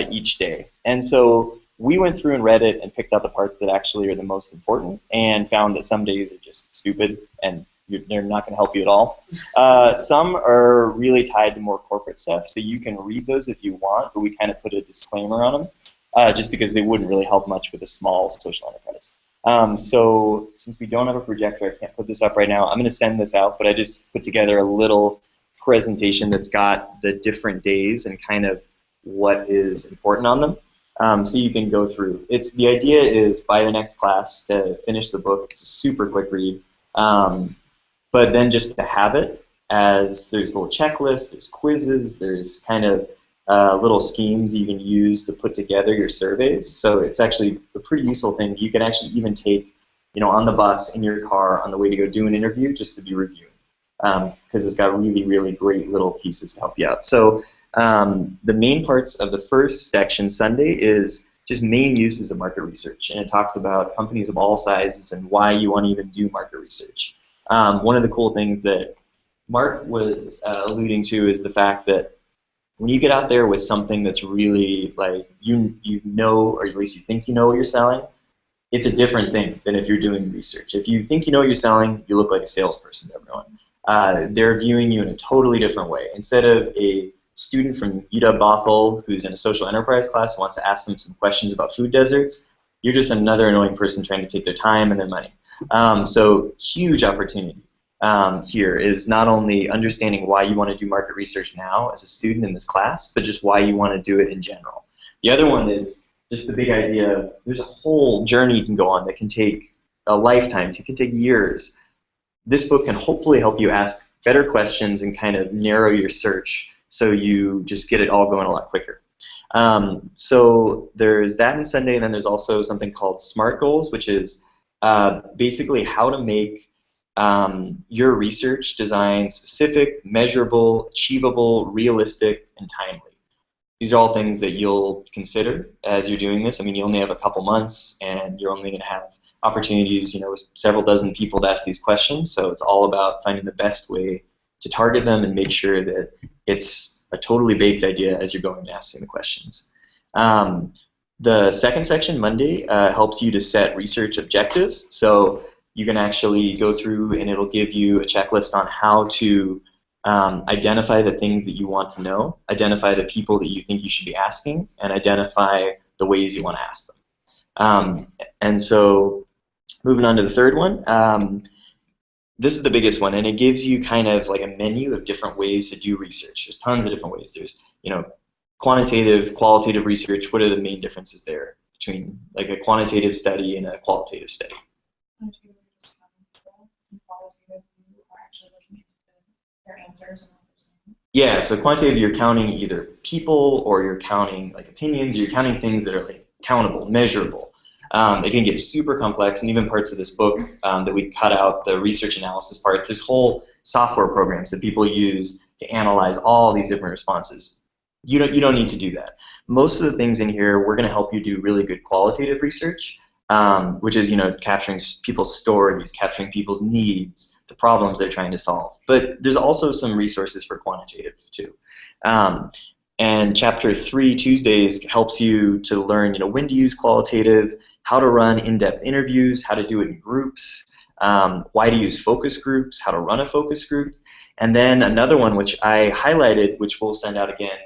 each day. And so we went through and read it and picked out the parts that actually are the most important, and found that some days are just stupid and they're not going to help you at all. Some are really tied to more corporate stuff, so you can read those if you want, but we kind of put a disclaimer on them, just because they wouldn't really help much with a small social enterprise. So since we don't have a projector, I can't put this up right now. I'm going to send this out, but I just put together a little presentation that's got the different days and kind of what is important on them. So you can go through. The idea is by the next class to finish the book. It's a super quick read. But then just to have it, as there's little checklists, there's quizzes, there's kind of little schemes you can use to put together your surveys. So it's actually a pretty useful thing. You can actually even take, you know, on the bus, in your car, on the way to go do an interview, just to be reviewing, because it's got really, really great little pieces to help you out. So the main parts of the first section, Sunday, is just main uses of market research, and it talks about companies of all sizes and why you want to even do market research. One of the cool things that Mark was alluding to is the fact that when you get out there with something that's really like you know, or at least you think you know what you're selling, it's a different thing than if you're doing research. If you think you know what you're selling, you look like a salesperson to everyone. They're viewing you in a totally different way. Instead of a student from UW Bothell who's in a social enterprise class who wants to ask them some questions about food deserts, you're just another annoying person trying to take their time and their money. So huge opportunity here is not only understanding why you want to do market research now as a student in this class, but just why you want to do it in general. The other one is just the big idea of there's a whole journey you can go on that can take a lifetime, it can take years. This book can hopefully help you ask better questions and kind of narrow your search so you just get it all going a lot quicker. So there's that in Sunday, and then there's also something called SMART goals, which is basically how to make your research design specific, measurable, achievable, realistic, and timely. These are all things that you'll consider as you're doing this. I mean, you only have a couple months, and you're only going to have opportunities, you know, with several dozen people to ask these questions. So it's all about finding the best way to target them and make sure that it's a totally baked idea as you're going and asking the questions. The second section, Monday, helps you to set research objectives. So you can actually go through and it'll give you a checklist on how to identify the things that you want to know, identify the people that you think you should be asking, and identify the ways you want to ask them. And so moving on to the third one, this is the biggest one, and it gives you kind of like a menu of different ways to do research. There's tons of different ways. There's, you know, quantitative, qualitative research. What are the main differences there between like a quantitative study and a qualitative study? their answers and what they're saying. Yeah, so quantitative, you're counting either people or you're counting like opinions, you're counting things that are like countable, measurable. It can get super complex, and even parts of this book that we cut out, the research analysis parts, there's whole software programs that people use to analyze all these different responses. You don't need to do that. Most of the things in here, we're going to help you do really good qualitative research, which is capturing people's stories, capturing people's needs, the problems they're trying to solve. But there's also some resources for quantitative too. And chapter 3, Tuesdays, helps you to learn when to use qualitative, how to run in-depth interviews, how to do it in groups, why to use focus groups, how to run a focus group. And then another one which I highlighted, which we'll send out again,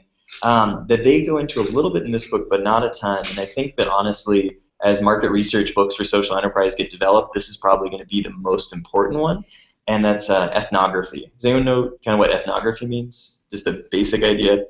that they go into a little bit in this book, but not a ton. And I think that honestly, as market research books for social enterprise get developed, this is probably going to be the most important one, and that's ethnography. Does anyone know kind of what ethnography means? Just the basic idea?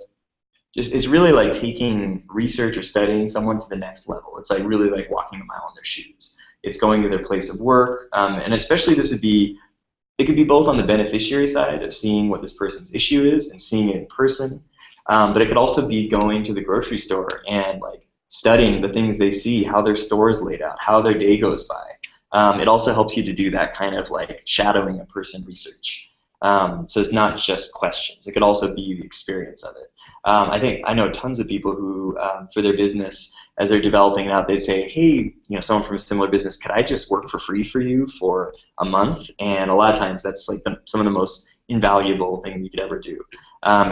It's really like taking research or studying someone to the next level. It's like really like walking a mile in their shoes. It's going to their place of work, and especially it could be both on the beneficiary side of seeing what this person's issue is and seeing it in person, but it could also be going to the grocery store and like studying the things they see, how their store is laid out, how their day goes by. It also helps you to do that kind of like shadowing a person research. So it's not just questions. It could also be the experience of it. I know tons of people who, for their business, as they're developing it out, they say, hey, someone from a similar business, could I just work for free for you for a month? And a lot of times that's like some of the most invaluable thing you could ever do.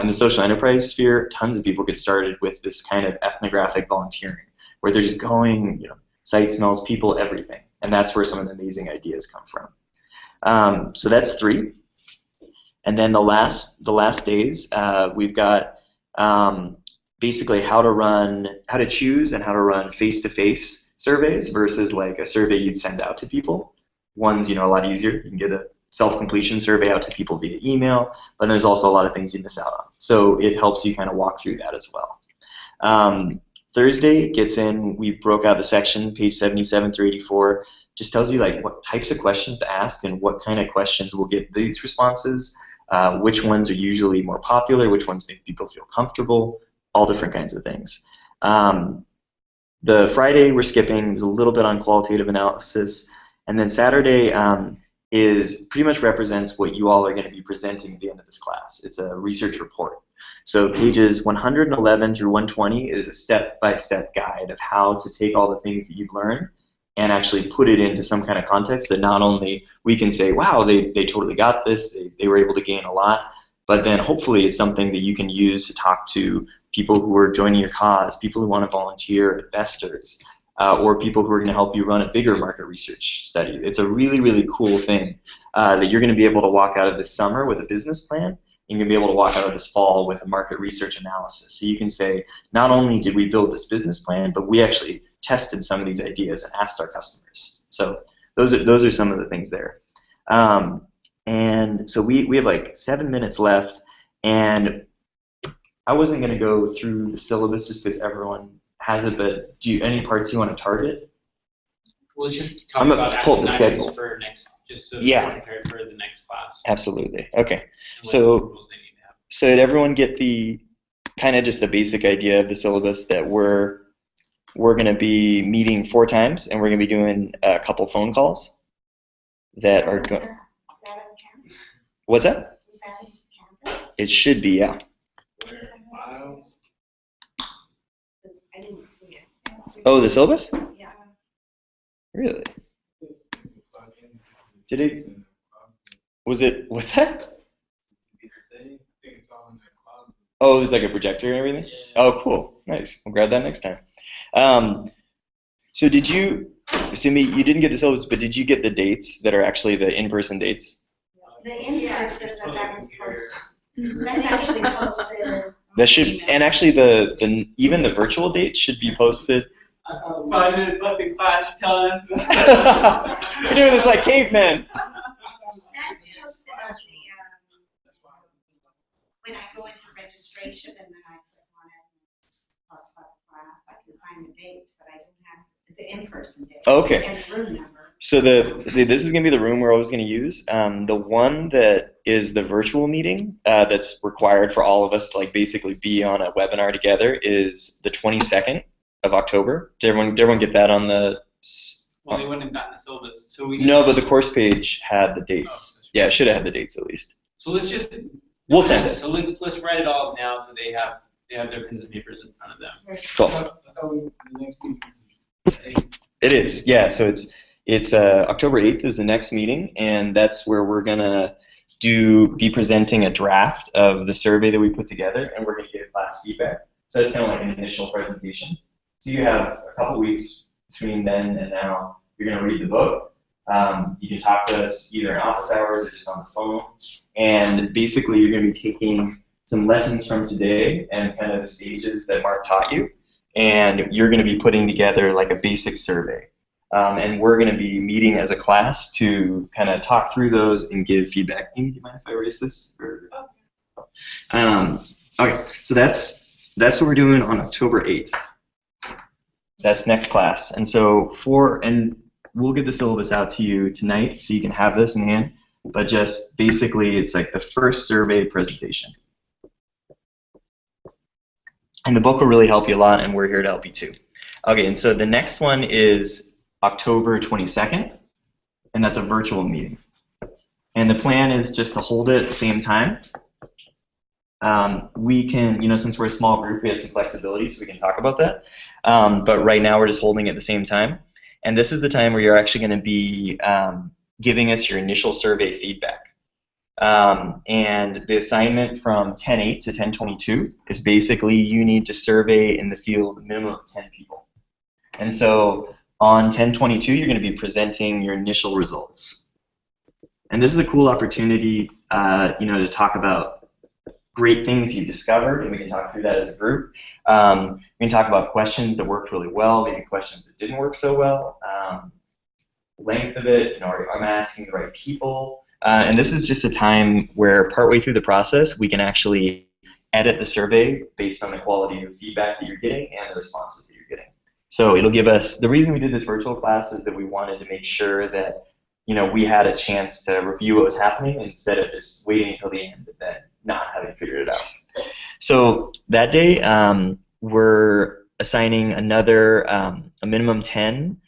In the social enterprise sphere, tons of people get started with this kind of ethnographic volunteering, where they're just going, sight, smells, people, everything. And that's where some of the amazing ideas come from. So that's 3. And then the last days, we've got basically how to choose and how to run face-to-face surveys versus like a survey you'd send out to people. One's a lot easier. You can get a self-completion survey out to people via email, but there's also a lot of things you miss out on. So it helps you kind of walk through that as well. Thursday gets in, we broke out the section, page 77 through 84, just tells you like what types of questions to ask and what kind of questions will get these responses, which ones are usually more popular, which ones make people feel comfortable, all different kinds of things. The Friday we're skipping, there's a little bit on qualitative analysis, and then Saturday is pretty much represents what you all are going to be presenting at the end of this class. It's a research report. So pages 111 through 120 is a step-by-step guide of how to take all the things that you've learned and actually put it into some kind of context that not only we can say, wow, they totally got this, they were able to gain a lot, but then hopefully it's something that you can use to talk to people who are joining your cause, people who want to volunteer, investors, or people who are going to help you run a bigger market research study. It's a really, really cool thing that you're going to be able to walk out of this summer with a business plan. You're going to be able to walk out of this fall with a market research analysis. So you can say, not only did we build this business plan, but we actually tested some of these ideas and asked our customers. So those are some of the things there. And so we have like 7 minutes left, and I wasn't going to go through the syllabus just because everyone has it, but any parts you want to target? We'll just talk I'm about gonna pull up the action items schedule. for next, just to Yeah. prepare for the next class. Absolutely. Okay. And what So rules they need to have. So did everyone get the kind of just the basic idea of the syllabus that we're going to be meeting 4 times, and we're going to be doing a couple phone calls that are going. What's that? Is that in campus? It should be, yeah. Where files? Because I didn't see it. Oh, the syllabus? Yeah. Really? Did it? Was it? What's that? Oh, it was like a projector and everything? Oh, cool. Nice. We'll grab that next time. So did you, Simi, you didn't get the syllabus, but did you get the dates that are actually the in-person dates? The in-person, but that was posted. That's actually posted. That should, and actually even the virtual dates should be posted. 5 minutes left in class, you're telling us. You're doing this like cavemen. That's posted on the, when I go into registration and then I click on it, hotspot class, I can find the dates, but I don't have the in-person date. Okay. And the room number. So this is going to be the room we're always going to use. The one that is the virtual meeting that's required for all of us to like basically be on a webinar together is the 22nd of October. Did everyone get that on the? Well, they wouldn't have gotten the syllabus, so we. No, but the course page had the dates. Yeah, it should have had the dates at least. So let's just. We'll send it. So let's write it all up now so they have their pens and papers in front of them. Cool. I thought the next meeting was- It is, yeah. So it's October 8th is the next meeting, and that's where we're gonna be presenting a draft of the survey that we put together, and we're gonna get class feedback. So it's kind of like an initial presentation. So you have a couple weeks between then and now. You're gonna read the book. You can talk to us either in office hours or just on the phone, and basically you're gonna be taking some lessons from today and kind of the stages that Mark taught you, and you're gonna be putting together like a basic survey. And we're going to be meeting as a class to kind of talk through those and give feedback. Amy, do you mind if I erase this? Okay, so that's what we're doing on October 8th. That's next class. And so we'll get the syllabus out to you tonight so you can have this in hand. But just basically, it's like the first survey presentation. And the book will really help you a lot, and we're here to help you too. Okay, and so the next one is October 22nd, and that's a virtual meeting. And the plan is just to hold it at the same time. We can, since we're a small group, we have some flexibility, so we can talk about that. But right now, we're just holding it at the same time. And this is the time where you're actually going to be giving us your initial survey feedback. And the assignment from 10:08 to 10:22 is basically you need to survey in the field a minimum of 10 people. And so on 10:22, you're going to be presenting your initial results. And this is a cool opportunity, to talk about great things you discovered, and we can talk through that as a group. We can talk about questions that worked really well, maybe questions that didn't work so well, length of it, am I asking the right people? And this is just a time where partway through the process, we can actually edit the survey based on the quality of feedback that you're getting and the responses that you're getting. So it'll give us, the reason we did this virtual class is that we wanted to make sure that, we had a chance to review what was happening instead of just waiting until the end and then not having figured it out. So that day, we're assigning another, a minimum 10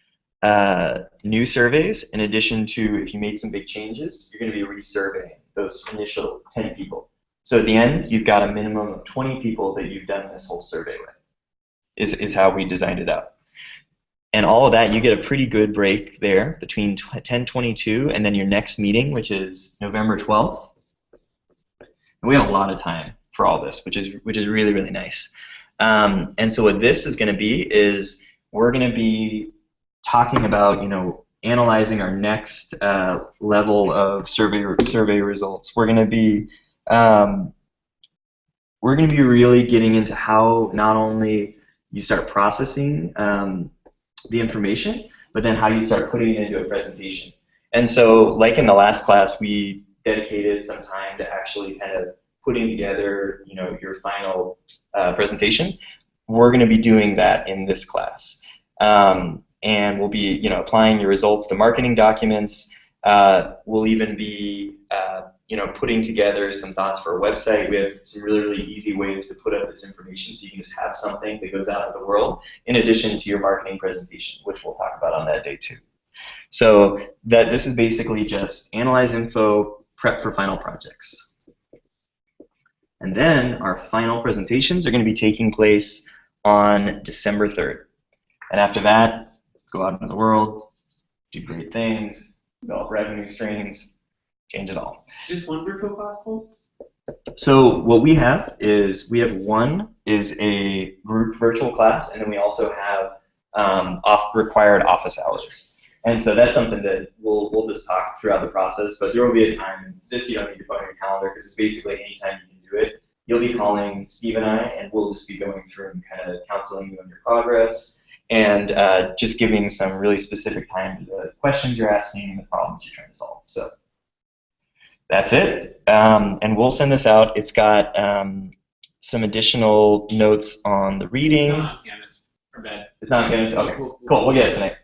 new surveys, in addition to if you made some big changes, you're going to be resurveying those initial 10 people. So at the end, you've got a minimum of 20 people that you've done this whole survey with, is how we designed it out. And all of that, you get a pretty good break there between 10:22 and then your next meeting, which is November 12th. And we have a lot of time for all this, which is really, really nice. And so what this is going to be is we're going to be talking about, analyzing our next level of survey results. We're going to be really getting into how not only you start processing the information, but then how you start putting it into a presentation. And so, like in the last class, we dedicated some time to actually kind of putting together, your final presentation. We're going to be doing that in this class. And we'll be, applying your results to marketing documents. We'll even be, putting together some thoughts for a website. We have some really, really easy ways to put up this information so you can just have something that goes out in the world in addition to your marketing presentation, which we'll talk about on that day too. So this is basically just analyze info, prep for final projects. And then our final presentations are going to be taking place on December 3rd. And after that, go out into the world, do great things, develop revenue streams, change it all. Just one virtual class, Cole? So what we have is one is a group virtual class, and then we also have required office hours. And so that's something that we'll just talk throughout the process, but there will be a time, this you don't need to put on your calendar because it's basically any time you can do it. You'll be calling Steve and I, and we'll just be going through and kind of counseling you on your progress and just giving some really specific time to the questions you're asking and the problems you're trying to solve. So that's it. And we'll send this out. It's got some additional notes on the reading. It's not on Canvas for bed. It's not on Canvas? Okay, cool. We'll get it tonight.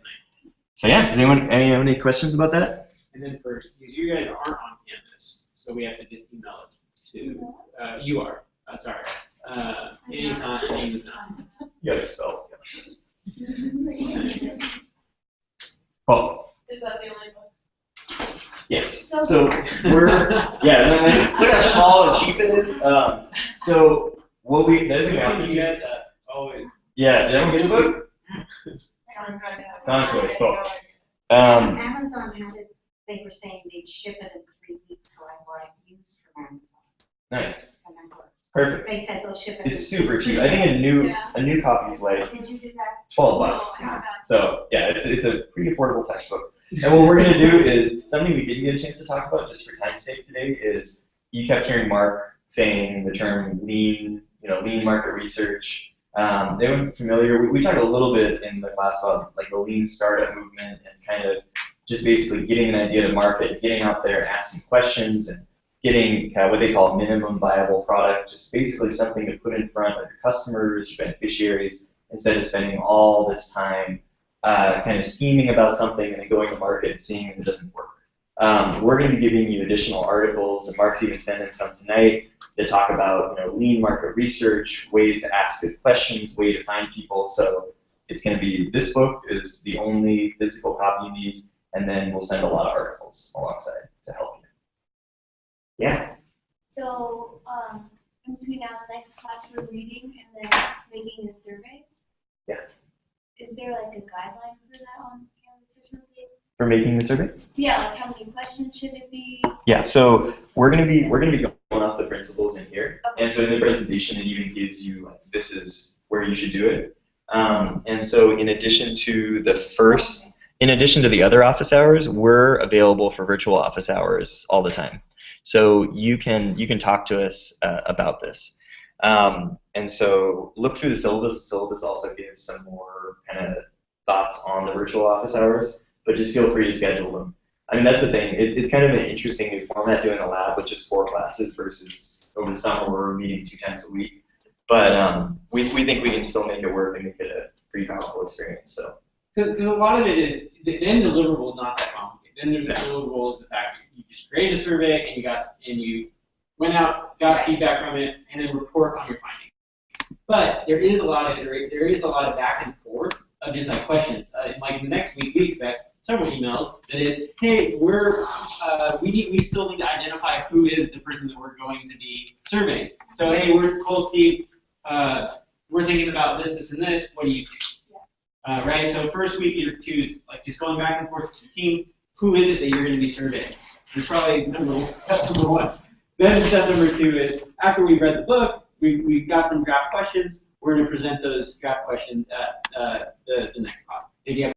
So yeah, does anyone have any questions about that? And then first, because you guys aren't on campus, so we have to just email it to, you are, sorry. Annie's not, and Amy's not. You gotta spell. Paul. Is that the only book? Yes. So- So we're look how small and cheap it is. So what we You guys always. yeah, did everyone get the book? It's on its way. Cool. Amazon had it, they were saying they'd ship it in 3 weeks, so I bought it used from Amazon. Nice. Remember? Perfect. They said they'll ship it. It's super cheap. I think a new copy is like Did you do that? $12. So yeah, it's a pretty affordable textbook. And what we're gonna do is something we didn't get a chance to talk about just for time's sake today is you kept hearing Mark saying the term lean, lean market research. They weren't familiar. We talked a little bit in the class about like the lean startup movement and kind of just basically getting an idea to market, getting out there, asking questions, and getting what they call minimum viable product, just basically something to put in front of your customers, your beneficiaries, instead of spending all this time kind of scheming about something and then going to market and seeing if it doesn't work. We're going to be giving you additional articles, and Mark's even sending some tonight that talk about lean market research, ways to ask good questions, way to find people. So it's going to be, this book is the only physical copy you need, and then we'll send a lot of articles alongside to help you. Yeah. So, in between now and the next class, we're reading and then making a survey. Yeah. Is there like a guideline for that on campus or something? For making the survey? Yeah, like how many questions should it be? Yeah, so we're gonna be going off the principles in here. Okay. And so in the presentation it even gives you like, this is where you should do it. And so in addition to the other office hours, we're available for virtual office hours all the time. So you can talk to us about this. And so look through the syllabus. The syllabus also gives some more kind of thoughts on the virtual office hours, but just feel free to schedule them. I mean, that's the thing. It's kind of an interesting new format doing a lab with just 4 classes versus over the summer where we're meeting 2 times a week. But we think we can still make it work and make it a pretty powerful experience. So. Because a lot of it is, the end deliverable is not that complicated. The end deliverable is the fact that you just created a survey and you went out, got feedback from it, and then report on your findings. But there is a lot of back and forth of just like questions. Like next week, we expect several emails that is, hey, we still need to identify who is the person that we're going to be surveying. So hey, we're Cole, Steve, we're thinking about this, this, and this. What do you think? Right. So first week you're like just going back and forth with the team. Who is it that you're going to be surveying? There's probably step number 1. Then step number 2 is after we've read the book, we've got some draft questions. We're going to present those draft questions at the next class. If you have